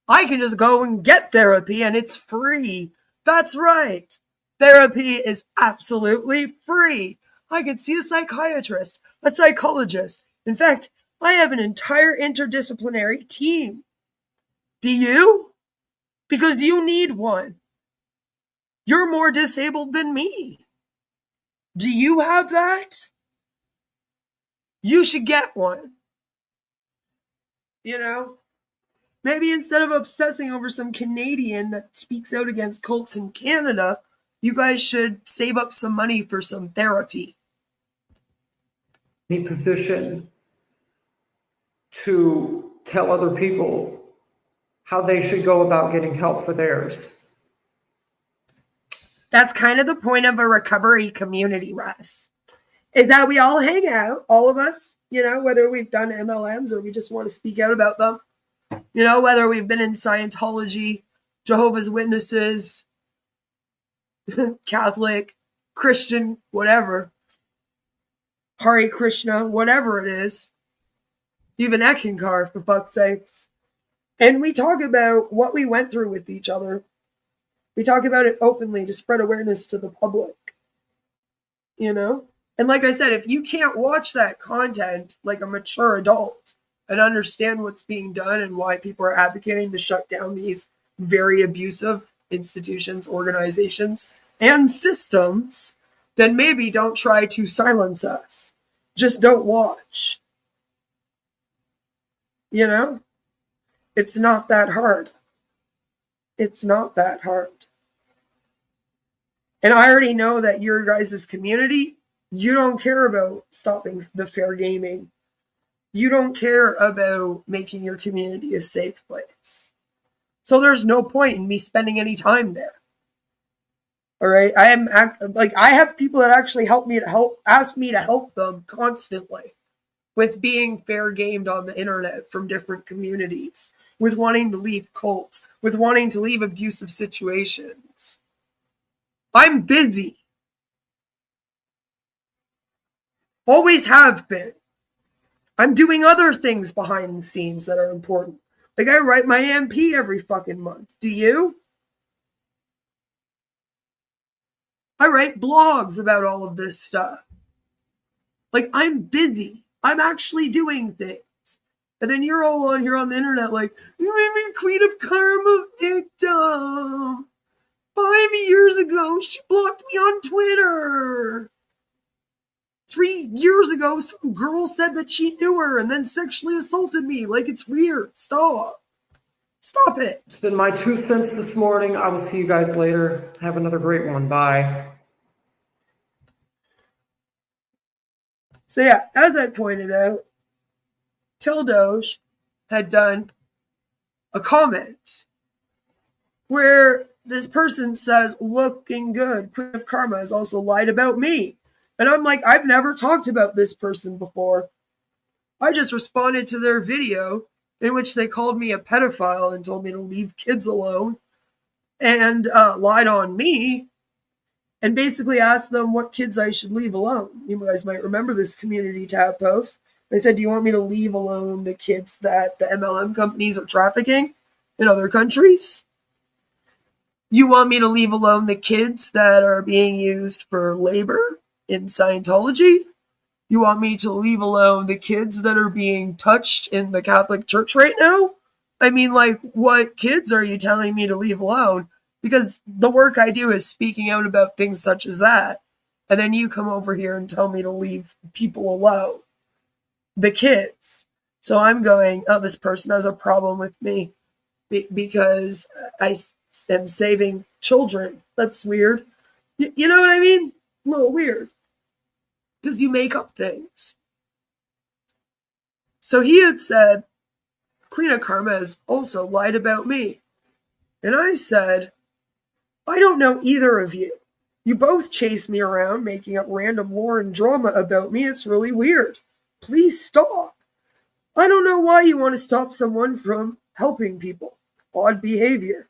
I can just go and get therapy and it's free. That's right. Therapy is absolutely free. I could see a psychiatrist, a psychologist. In fact, I have an entire interdisciplinary team. Do you? Because you need one. You're more disabled than me. Do you have that? You should get one. You know? Maybe instead of obsessing over some Canadian that speaks out against cults in Canada, you guys should save up some money for some therapy. Position to tell other people how they should go about getting help for theirs. That's kind of the point of a recovery community, Russ, is that we all hang out, all of us, whether we've done MLMs or we just want to speak out about them, whether we've been in Scientology, Jehovah's Witnesses, Catholic, Christian, whatever, Hare Krishna, whatever it is, even Ekankar, for fuck's sakes. And we talk about what we went through with each other. We talk about it openly to spread awareness to the public, And like I said, if you can't watch that content like a mature adult and understand what's being done and why people are advocating to shut down these very abusive institutions, organizations, and systems, then maybe don't try to silence us. Just don't watch. It's not that hard. It's not that hard. And I already know that your guys' community, you don't care about stopping the fair gaming. You don't care about making your community a safe place. So there's no point in me spending any time there. All right. I have people that actually ask me to help them constantly with being fair gamed on the internet from different communities, with wanting to leave cults, with wanting to leave abusive situations. I'm busy. Always have been. I'm doing other things behind the scenes that are important. Like I write my MP every fucking month. Do you? I write blogs about all of this stuff. Like I'm busy. I'm actually doing things. And then you're all on here on the internet like, you made me Queen of Karma victim. 5 years ago, she blocked me on Twitter. 3 years ago, some girl said that she knew her and then sexually assaulted me. Like, it's weird. Stop. Stop it. It's been my 2 cents this morning. I will see you guys later. Have another great one. Bye. So yeah, as I pointed out, Killdoge had done a comment where this person says, looking good, Queen of Karma has also lied about me. And I'm like, I've never talked about this person before. I just responded to their video in which they called me a pedophile and told me to leave kids alone and lied on me and basically asked them what kids I should leave alone. You guys might remember this community tab post. They said, do you want me to leave alone the kids that the MLM companies are trafficking in other countries? You want me to leave alone the kids that are being used for labor in Scientology? You want me to leave alone the kids that are being touched in the Catholic Church right now? I mean, like, what kids are you telling me to leave alone? Because the work I do is speaking out about things such as that. And then you come over here and tell me to leave people alone. The kids. So I'm going, oh, this person has a problem with me because I am saving children. That's weird. You know what I mean? A little weird. Because you make up things. So he had said, Queen of Karma has also lied about me. And I said, I don't know either of you. You both chase me around making up random lore and drama about me. It's really weird. Please stop. I don't know why you want to stop someone from helping people. Odd behavior.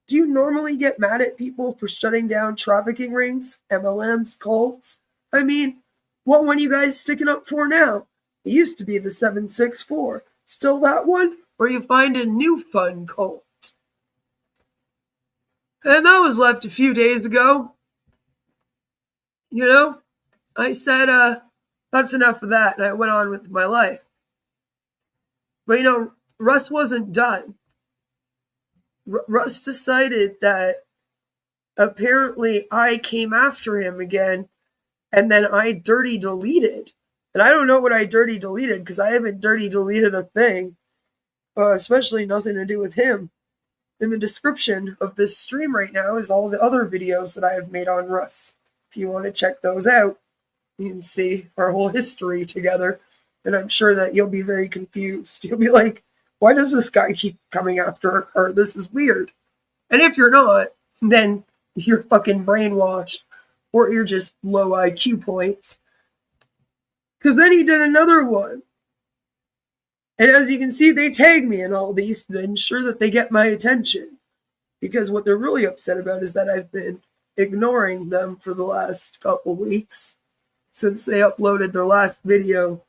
Do you normally get mad at people for shutting down trafficking rings, MLMs, cults? I mean, what one are you guys sticking up for now? It used to be the 764. Still that one? Or you find a new fun cult? And that was left a few days ago. I said, that's enough of that, and I went on with my life. But Russ wasn't done. Russ decided that apparently I came after him again, and then I dirty deleted. And I don't know what I dirty deleted, because I haven't dirty deleted a thing, especially nothing to do with him. In the description of this stream right now is all the other videos that I have made on Russ. If you want to check those out, you can see our whole history together. And I'm sure that you'll be very confused. You'll be like, why does this guy keep coming after her? This is weird. And if you're not, then you're fucking brainwashed, or you're just low IQ points. Because then he did another one. And as you can see, they tag me in all these to ensure that they get my attention. Because what they're really upset about is that I've been ignoring them for the last couple weeks since they uploaded their last video.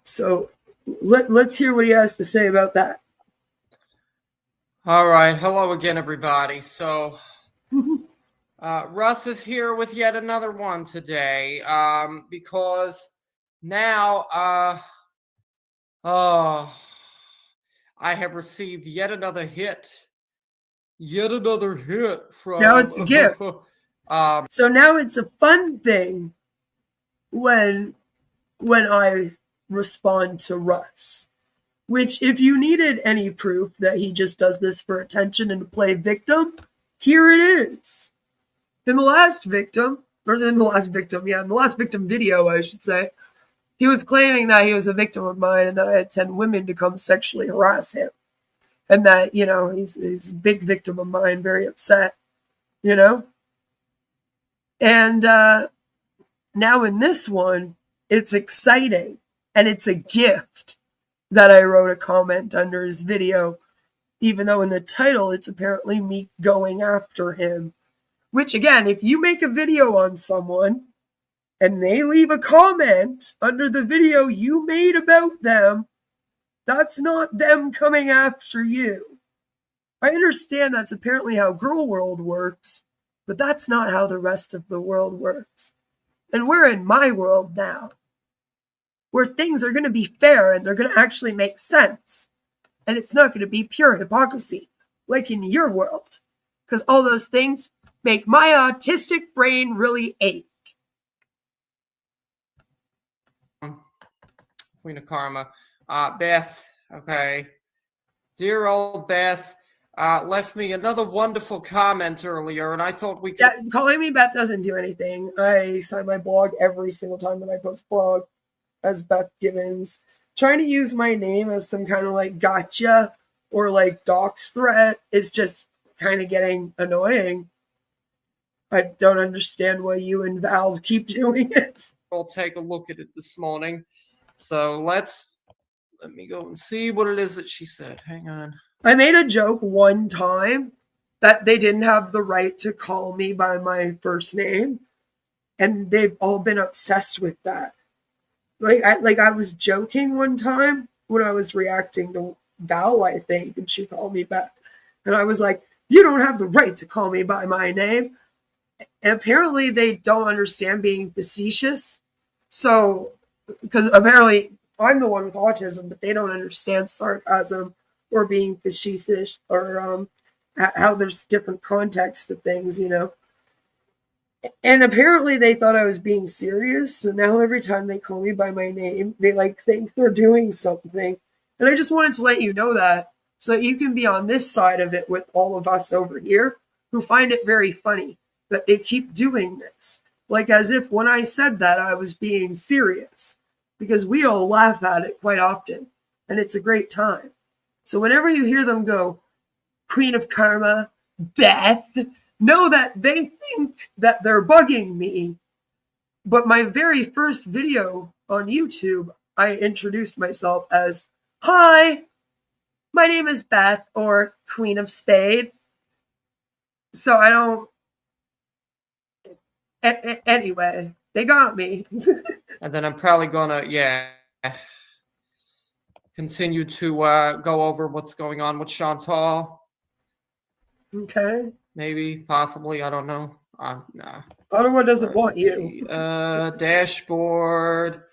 So let's hear what he has to say about that. All right. Hello again, everybody. So Russ is here with yet another one today, because now I have received yet another hit from... Now it's a gift. So now it's a fun thing when I respond to Russ. Which, if you needed any proof that he just does this for attention and to play victim, here it is. In the last victim video, I should say, he was claiming that he was a victim of mine and that I had sent women to come sexually harass him. And that, he's a big victim of mine, very upset, And now in this one, it's exciting and it's a gift that I wrote a comment under his video, even though in the title it's apparently me going after him. Which, again, if you make a video on someone and they leave a comment under the video you made about them, that's not them coming after you. I understand that's apparently how Gorl World works, but that's not how the rest of the world works. And we're in my world now, where things are going to be fair and they're going to actually make sense. And it's not going to be pure hypocrisy, like in your world. Because all those things make my autistic brain really ache. Queen of Karma. Beth, okay. Dear old Beth left me another wonderful comment earlier, and I thought we could... Yeah, calling me Beth doesn't do anything. I sign my blog every single time that I post blog as Beth Gibbons. Trying to use my name as some kind of like gotcha or like dox threat is just kind of getting annoying. I don't understand why you and Valve keep doing it. I'll take a look at it this morning. So let me go and see what it is that she said. Hang on. I made a joke one time that they didn't have the right to call me by my first name, and they've all been obsessed with that. I was joking one time when I was reacting to Val, I think, and she called me back. And I was like, you don't have the right to call me by my name. And apparently they don't understand being facetious. So, because apparently I'm the one with autism, but they don't understand sarcasm or being facetious or how there's different context to things, And apparently they thought I was being serious. So now every time they call me by my name, they think they're doing something. And I just wanted to let you know that so that you can be on this side of it with all of us over here who find it very funny that they keep doing this. Like as if when I said that I was being serious, because we all laugh at it quite often and it's a great time. So whenever you hear them go, Queen of Karma, Beth, know that they think that they're bugging me. But my very first video on YouTube, I introduced myself as, hi, my name is Beth, or Queen of Spade. So I don't... Anyway, they got me. And then I'm probably gonna, continue to go over what's going on with Chantal. Okay. Maybe, possibly, I don't know. Nah. Ottawa doesn't want you. Dashboard.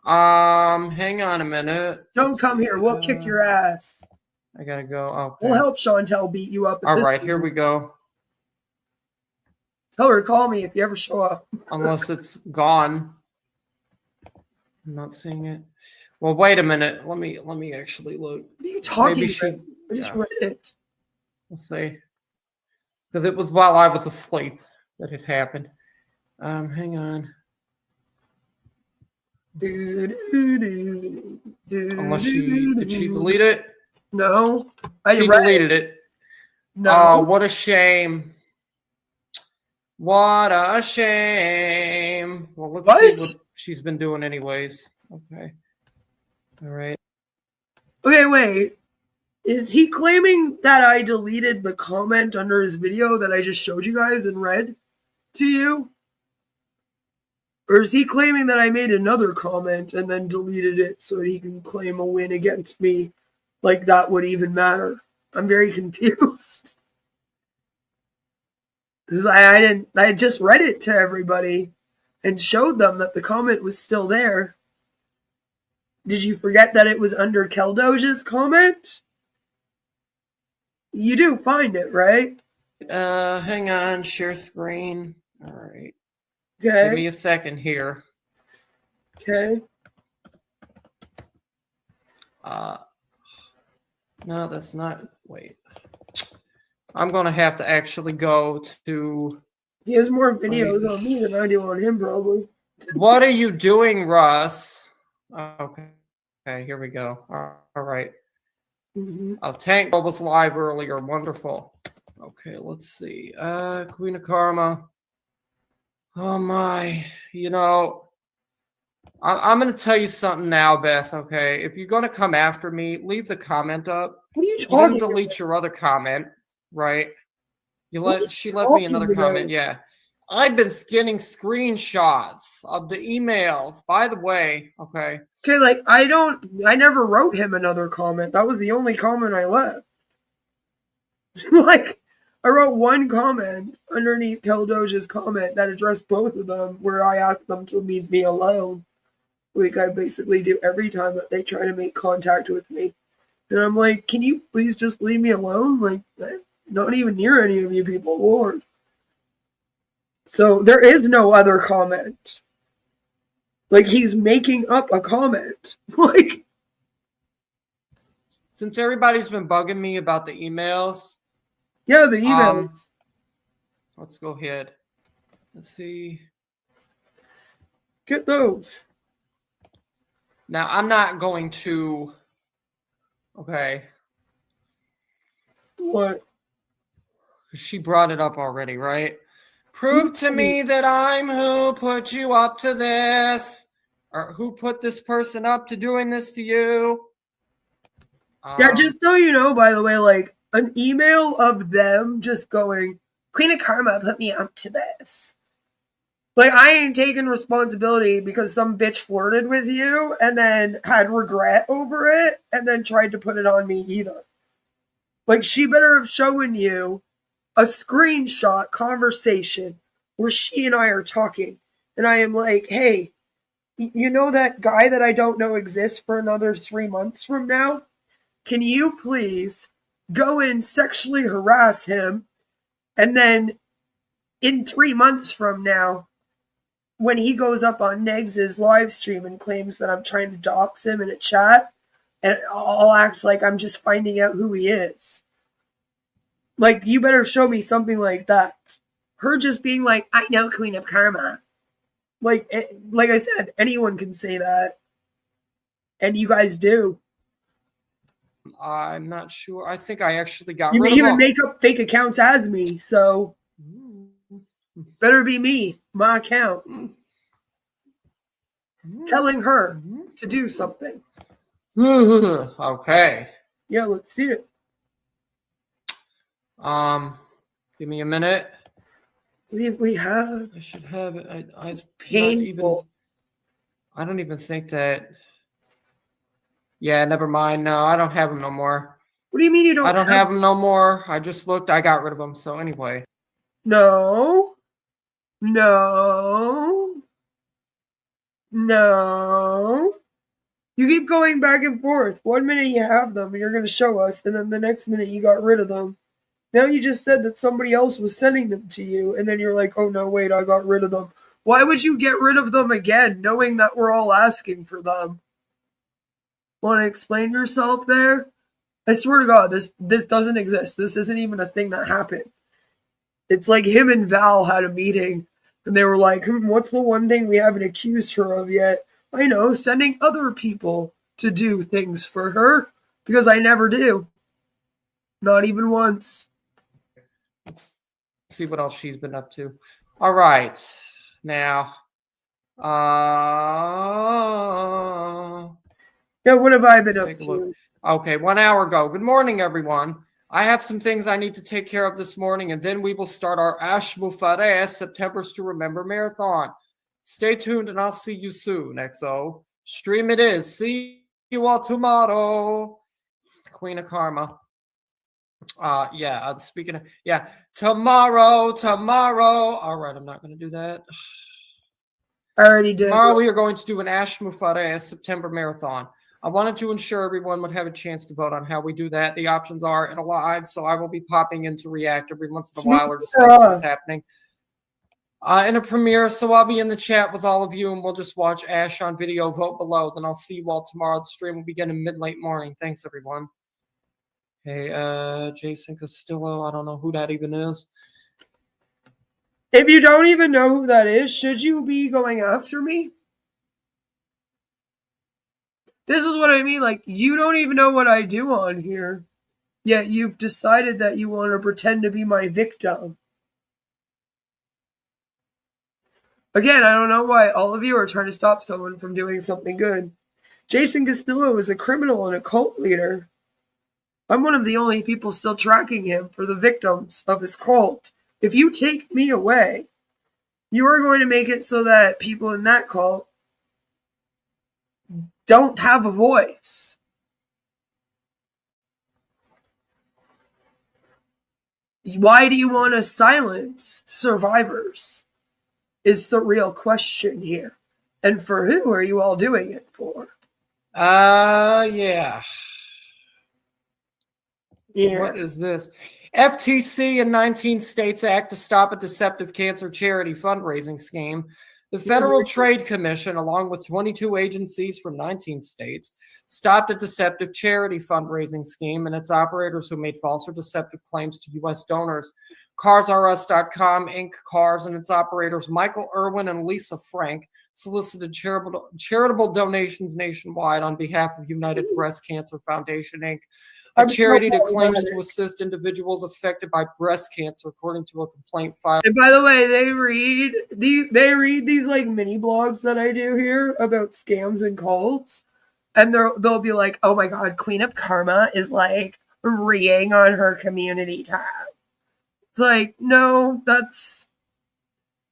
Hang on a minute. Don't Let's come see. here. We'll kick your ass. I gotta go. We'll Okay. help Chantel beat you up. All right, here we go. Tell her to call me if you ever show up. Unless it's gone. I'm not seeing it. Well, wait a minute. Let me actually look. What are you talking Maybe about? I just read it. Let's see. Because it was while I was asleep that it happened. Hang on. Unless did she delete it? No. She deleted it. No. Oh, what a shame. What a shame. Well, let's see what she's been doing anyways. Okay. All right. Okay, wait. Is he claiming that I deleted the comment under his video that I just showed you guys and read to you? Or is he claiming that I made another comment and then deleted it so he can claim a win against me? Like that would even matter. I'm very confused. Because I just read it to everybody and showed them that the comment was still there. Did you forget that it was under Keldoge's comment? You do find it, right? Hang on, share screen. All right. Okay. Give me a second here. Okay. No, that's not. Wait. I'm gonna have to actually go to. He has more videos on me than I do on him, probably. What are you doing, Russ? Okay. Okay, here we go. All right. Mm-hmm. Tank was live earlier. Wonderful. Okay, let's see. Queen of Karma. Oh my. You know, I'm going to tell you something now, Beth. Okay, if you're going to come after me, leave the comment up. What are you talking about? You didn't delete about? your other comment, right? She left me another comment. Yeah. I've been getting screenshots of the emails. By the way, okay. Okay, like I never wrote him another comment. That was the only comment I left. Like I wrote one comment underneath Keldoge's comment that addressed both of them where I asked them to leave me alone. Like I basically do every time that they try to make contact with me. And I'm like, can you please just leave me alone? Like, not even near any of you people, Lord. So there is no other comment. Like he's making up a comment. Like, since everybody's been bugging me about the emails. Yeah, the emails. Let's go ahead. Let's see. Get those. Now I'm not going to. Okay. What? She brought it up already, right? Prove to me that I'm who put you up to this. Or who put this person up to doing this to you. Yeah, just so you know, by the way, like an email of them just going, Queen of Karma put me up to this. Like, I ain't taking responsibility because some bitch flirted with you and then had regret over it and then tried to put it on me either. Like, she better have shown you a screenshot conversation where she and I are talking. And I am like, hey, you know that guy that I don't know exists for another 3 months from now? Can you please go and sexually harass him? And then in 3 months from now, when he goes up on Negz's live stream and claims that I'm trying to dox him in a chat, and I'll act like I'm just finding out who he is. Like, you better show me something like that. Her just being like, I know Queen of Karma. Like I said, anyone can say that. And you guys do. I'm not sure. I think I actually got rid of them. You may even make up fake accounts as me, so better be me, my account. Telling her to do something. Okay. Yeah, let's see it. Give me a minute. We have. I should have it. It's painful. I don't even think that. Yeah, never mind. No, I don't have them no more. What do you mean you don't? I don't have them no more. I just looked. I got rid of them. So anyway. No. No. You keep going back and forth. 1 minute you have them and you're going to show us, and then the next minute you got rid of them. Now you just said that somebody else was sending them to you, and then you're like, oh no, wait, I got rid of them. Why would you get rid of them again, knowing that we're all asking for them? Want to explain yourself there? I swear to God, this doesn't exist. This isn't even a thing that happened. It's like him and Val had a meeting, and they were like, what's the one thing we haven't accused her of yet? I know, sending other people to do things for her, because I never do. Not even once. Let's see what else she's been up to. All right. Now, yeah, what have I been up to? Okay, 1 hour ago. Good morning, everyone. I have some things I need to take care of this morning, and then we will start our Ashmufares September's to Remember Marathon. Stay tuned, and I'll see you soon, XO. Stream it is. See you all tomorrow. Queen of Karma. Speaking of, tomorrow. All right, I'm not going to do that. I already did. Tomorrow we are going to do an Ashmufares September Marathon. I wanted to ensure everyone would have a chance to vote on how we do that. The options are in a live, so I will be popping in to react every once in a while or discuss what's happening. In a premiere, so I'll be in the chat with all of you, and we'll just watch Ash on video, vote below. Then I'll see you all tomorrow. The stream will begin in mid-late morning. Thanks, everyone. Hey, Jason Castillo, I don't know who that even is. If you don't even know who that is, should you be going after me? This is what I mean. Like, you don't even know what I do on here, yet you've decided that you want to pretend to be my victim. Again, I don't know why all of you are trying to stop someone from doing something good. Jason Castillo is a criminal and a cult leader. I'm one of the only people still tracking him for the victims of his cult. If you take me away, you are going to make it so that people in that cult don't have a voice. Why do you want to silence survivors? Is the real question here. And for who are you all doing it for? Yeah. Yeah. What is this? FTC and 19 states act to stop a deceptive cancer charity fundraising scheme. The Federal Trade Commission, along with 22 agencies from 19 states, stopped a deceptive charity fundraising scheme and its operators who made false or deceptive claims to U.S. donors. CarsRUs.com, Inc., Cars, and its operators Michael Irwin and Lisa Frank solicited charitable donations nationwide on behalf of United Breast Cancer Foundation, Inc., a charity that claims to assist individuals affected by breast cancer, according to a complaint filed. And by the way, they read these like mini blogs that I do here about scams and cults, and they'll be like, "Oh my God, Queen of Karma is like reading on her community tab." It's like, no, that's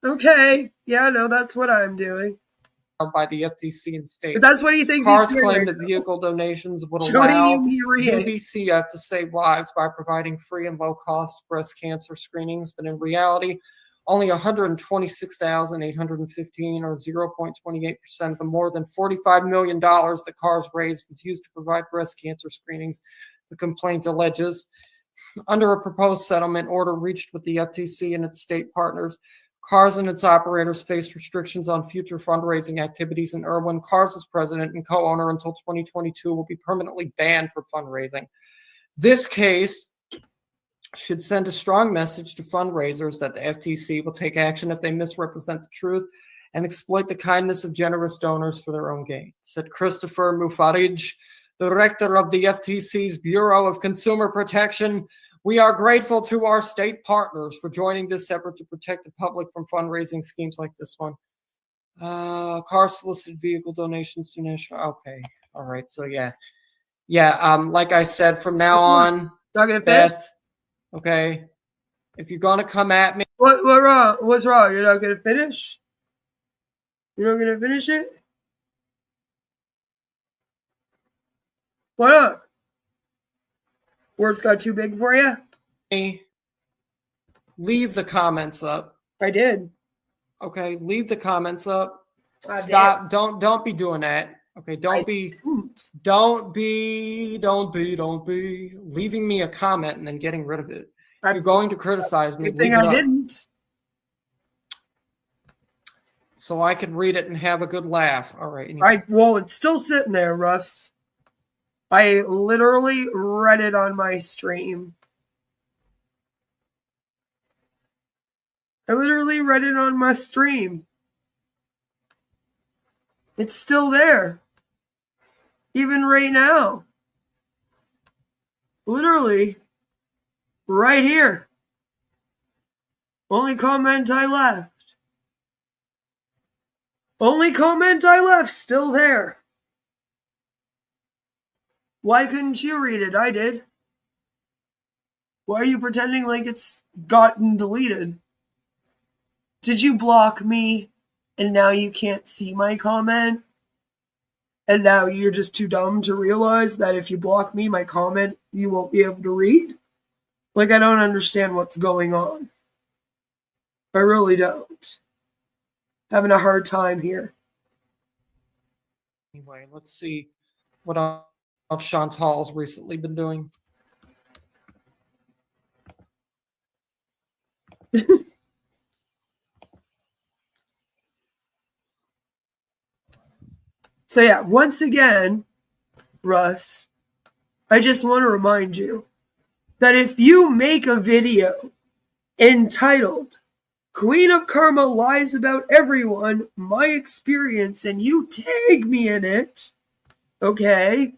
okay. Yeah, no, that's what I'm doing. By the FTC and states. But that's what he thinks. Cars claim that vehicle donations would allow UBCF to save lives by providing free and low-cost breast cancer screenings, but in reality, only 126,815, or 0.28% of the more than $45 million that Cars raised was used to provide breast cancer screenings, the complaint alleges. Under a proposed settlement order reached with the FTC and its state partners, Cars and its operators face restrictions on future fundraising activities, and Irwin, Cars' president and co-owner until 2022, will be permanently banned from fundraising. This case should send a strong message to fundraisers that the FTC will take action if they misrepresent the truth and exploit the kindness of generous donors for their own gain, said Christopher Mufarij, director of the FTC's Bureau of Consumer Protection. We are grateful to our state partners for joining this effort to protect the public from fundraising schemes like this one. Car solicited vehicle donations to national. Okay. All right. So yeah. Like I said, from now on, Beth, okay, if you're going to come at me. What wrong? What's wrong? You're not going to finish? You're not going to finish it? What up? Words got too big for you? Leave the comments up. I did. Okay, leave the comments up. Stop! Don't be doing that. Okay, don't be leaving me a comment and then getting rid of it. If you're going to criticize me, leave it up. Didn't. So I could read it and have a good laugh. All right. Well, it's still sitting there, Russ. I literally read it on my stream. I literally read it on my stream. It's still there. Even right now. Literally. Right here. Only comment I left. Only comment I left, still there. Why couldn't you read it? I did. Why are you pretending like it's gotten deleted? Did you block me and now you can't see my comment? And now you're just too dumb to realize that if you block me, my comment, you won't be able to read? Like, I don't understand what's going on. I really don't. Having a hard time here. Anyway, let's see what else Chantal's recently been doing. So yeah, once again, Russ, I just want to remind you that if you make a video entitled Queen of Karma Lies About Everyone, My Experience, and you tag me in it, okay,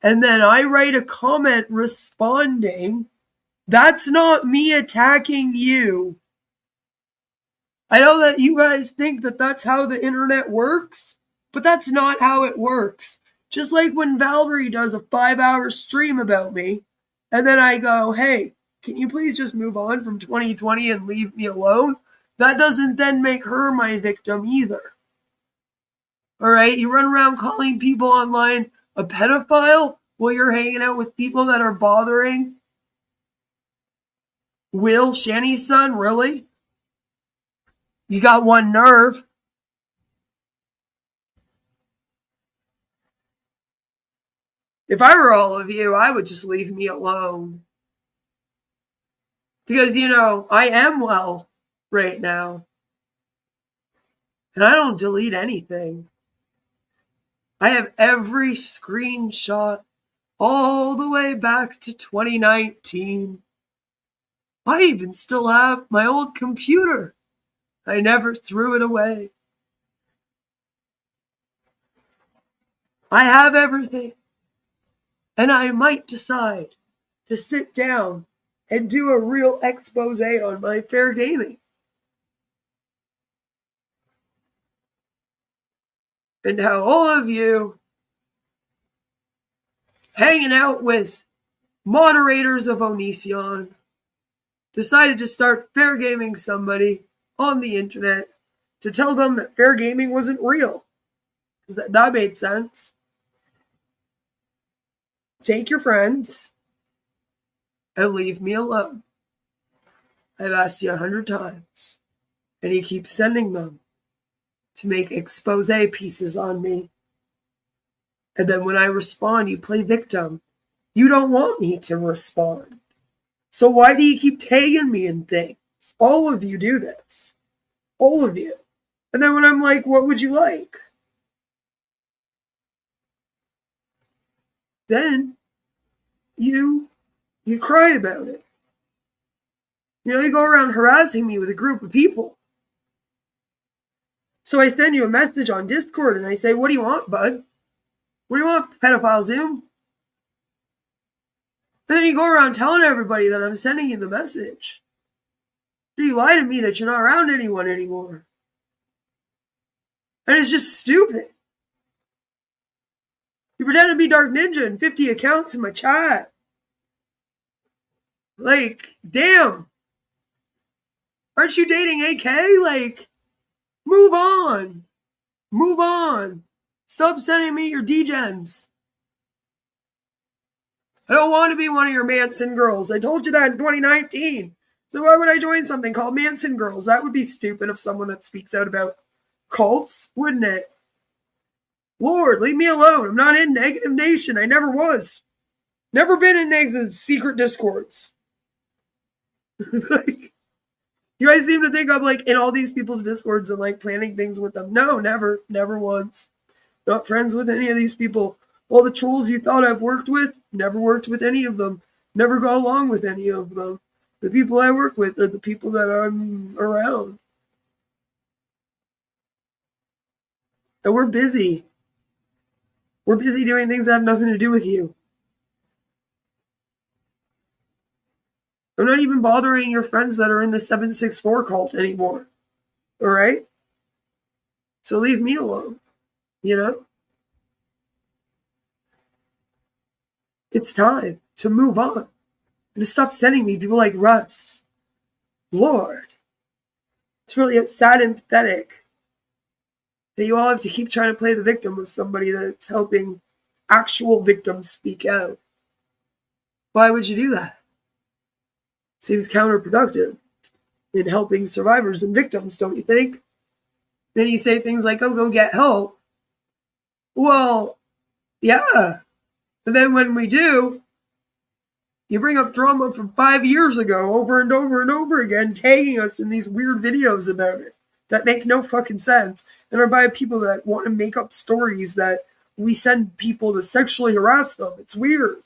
and then I write a comment responding, that's not me attacking you. I know that you guys think that that's how the internet works, but that's not how it works. Just like when Valerie does a 5-hour stream about me, and then I go, hey, can you please just move on from 2020 and leave me alone? That doesn't then make her my victim either. All right, you run around calling people online a pedophile while you're hanging out with people that are bothering Will, Shanny's son, really? You got one nerve. If I were all of you, I would just leave me alone. Because, you know, I am well right now. And I don't delete anything. I have every screenshot all the way back to 2019. I even still have my old computer. I never threw it away. I have everything. And I might decide to sit down and do a real expose on my fair gaming. And how all of you hanging out with moderators of Onision decided to start fair gaming somebody on the internet to tell them that fair gaming wasn't real. That made sense. Take your friends and leave me alone. I've asked you 100 times, and you keep sending them to make expose pieces on me. And then when I respond, you play victim. You don't want me to respond. So why do you keep tagging me in things? All of you do this. All of you. And then when I'm like, what would you like? Then you cry about it. You know, you go around harassing me with a group of people. So I send you a message on Discord and I say, what do you want, bud? What do you want, pedophile Zoom? And then you go around telling everybody that I'm sending you the message. You lie to me that you're not around anyone anymore. And it's just stupid. You pretend to be Dark Ninja and 50 accounts in my chat. Like, damn. Aren't you dating AK? Like, move on. Move on. Stop sending me your degens. I don't want to be one of your Manson girls. I told you that in 2019. So why would I join something called Manson Girls? That would be stupid of someone that speaks out about cults, wouldn't it? Lord, leave me alone. I'm not in Negative Nation. I never was. Never been in Negz's secret discords. Like, you guys seem to think I'm like in all these people's discords and like planning things with them. No, never once. Not friends with any of these people. All the trolls you thought I've worked with, never worked with any of them. Never go along with any of them. The people I work with are the people that I'm around. And we're busy. We're busy doing things that have nothing to do with you. I'm not even bothering your friends that are in the 764 cult anymore. All right? So leave me alone. You know? It's time to move on. And to stop sending me people like Russ. Lord. It's really sad and pathetic that you all have to keep trying to play the victim with somebody that's helping actual victims speak out. Why would you do that? Seems counterproductive in helping survivors and victims, don't you think? Then you say things like, oh, go get help. Well, yeah. And then when we do, you bring up drama from 5 years ago over and over and over again, tagging us in these weird videos about it that make no fucking sense and are by people that want to make up stories that we send people to sexually harass them. It's weird.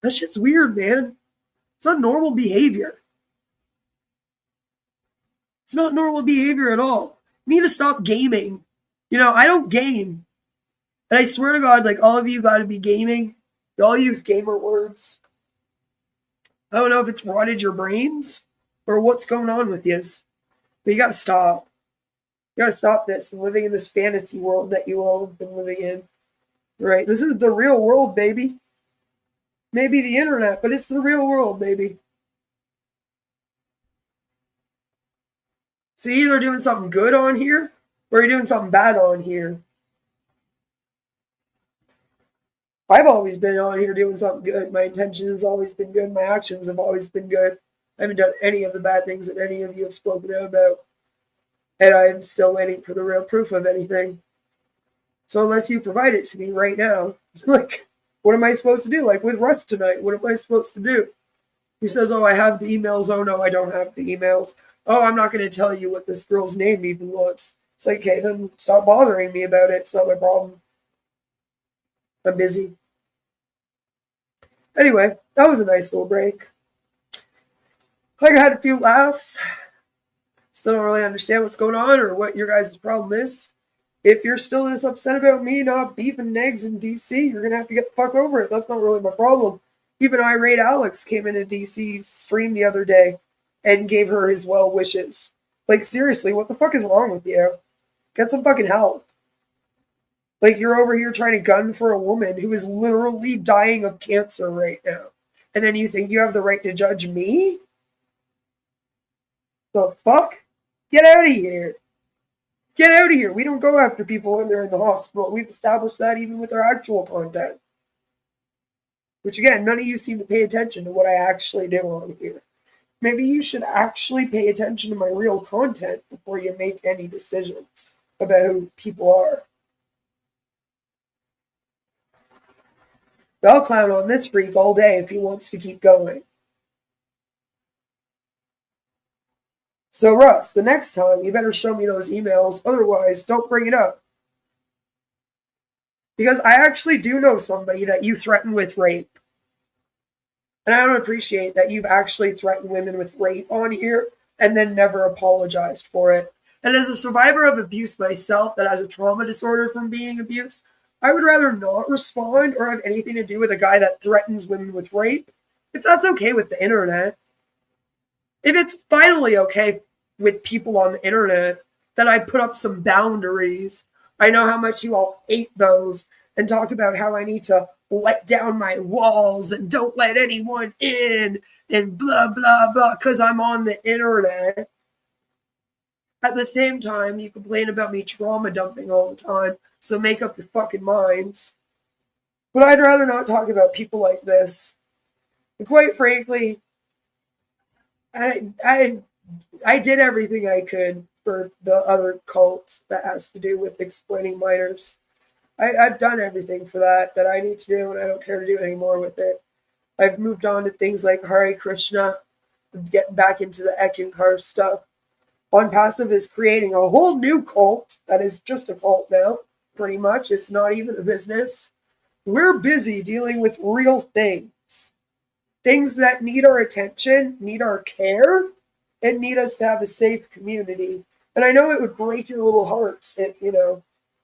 That shit's weird, man. It's not normal behavior. It's not normal behavior at all. You need to stop gaming. You know, I don't game. And I swear to God, like, all of you got to be gaming. You all use gamer words. I don't know if it's rotted your brains or what's going on with you. But you got to stop. You got to stop this and living in this fantasy world that you all have been living in. Right? This is the real world, baby. Maybe the internet, but it's the real world, baby. So you're either doing something good on here or you're doing something bad on here. I've always been on here doing something good. My intention has always been good. My actions have always been good. I haven't done any of the bad things that any of you have spoken about. And I'm still waiting for the real proof of anything. So unless you provide it to me right now, like, what am I supposed to do? Like with Russ tonight, what am I supposed to do? He says, oh, I have the emails. Oh, no, I don't have the emails. Oh, I'm not going to tell you what this girl's name even was. It's like, okay, then stop bothering me about it. It's not my problem. I'm busy. Anyway, that was a nice little break. I had a few laughs. Still don't really understand what's going on or what your guys' problem is. If you're still this upset about me not beefing Negz in DC, you're going to have to get the fuck over it. That's not really my problem. Even irate Alex came into DC's stream the other day and gave her his well wishes. Like, seriously, what the fuck is wrong with you? Get some fucking help. Like, you're over here trying to gun for a woman who is literally dying of cancer right now. And then you think you have the right to judge me? The fuck? Get out of here. Get out of here. We don't go after people when they're in the hospital. We've established that even with our actual content. Which, again, none of you seem to pay attention to what I actually do on here. Maybe you should actually pay attention to my real content before you make any decisions about who people are. But I'll clown on this freak all day if he wants to keep going. So, Russ, the next time, you better show me those emails. Otherwise, don't bring it up. Because I actually do know somebody that you threaten with rape. And I don't appreciate that you've actually threatened women with rape on here and then never apologized for it. And as a survivor of abuse myself that has a trauma disorder from being abused, I would rather not respond or have anything to do with a guy that threatens women with rape, if that's okay with the internet. If it's finally okay with people on the internet, then I put up some boundaries. I know how much you all hate those and talk about how I need to let down my walls and don't let anyone in and blah, blah, blah, because I'm on the internet. At the same time, you complain about me trauma dumping all the time, so make up your fucking minds. But I'd rather not talk about people like this. And quite frankly, I did everything I could for the other cult that has to do with exploiting minors. I've done everything for that I need to do, and I don't care to do anymore with it. I've moved on to things like Hare Krishna, getting back into the Ekankar stuff. On Passive is creating a whole new cult that is just a cult now, pretty much. It's not even a business. We're busy dealing with real things. Things that need our attention, need our care, and need us to have a safe community. And I know it would break your little hearts if,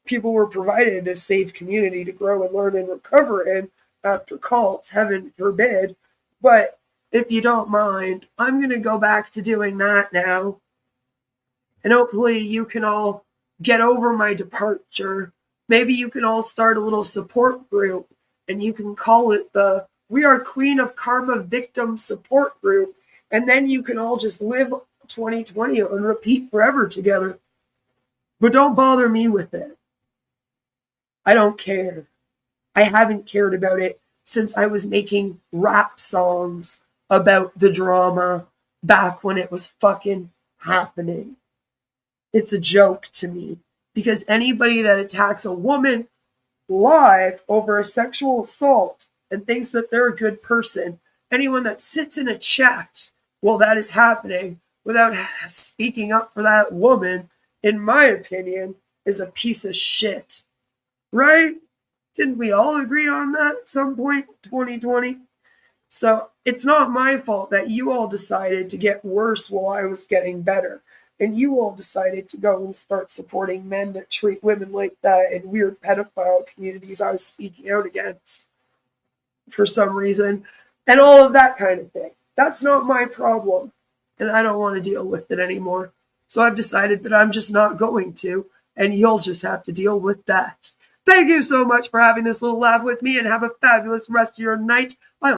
people were provided a safe community to grow and learn and recover in after cults, heaven forbid. But if you don't mind, I'm going to go back to doing that now. And hopefully you can all get over my departure. Maybe you can all start a little support group, and you can call it the We Are Queen of Karma Victim Support Group. And then you can all just live 2020 and repeat forever together. But don't bother me with it. I don't care. I haven't cared about it since I was making rap songs about the drama back when it was fucking happening. It's a joke to me, because anybody that attacks a woman live over a sexual assault and thinks that they're a good person, anyone that sits in a chat while that is happening without speaking up for that woman, in my opinion, is a piece of shit. Right? Didn't we all agree on that at some point in 2020? So it's not my fault that you all decided to get worse while I was getting better. And you all decided to go and start supporting men that treat women like that in weird pedophile communities I was speaking out against for some reason. And all of that kind of thing. That's not my problem. And I don't want to deal with it anymore. So I've decided that I'm just not going to. And you'll just have to deal with that. Thank you so much for having this little laugh with me, and have a fabulous rest of your night.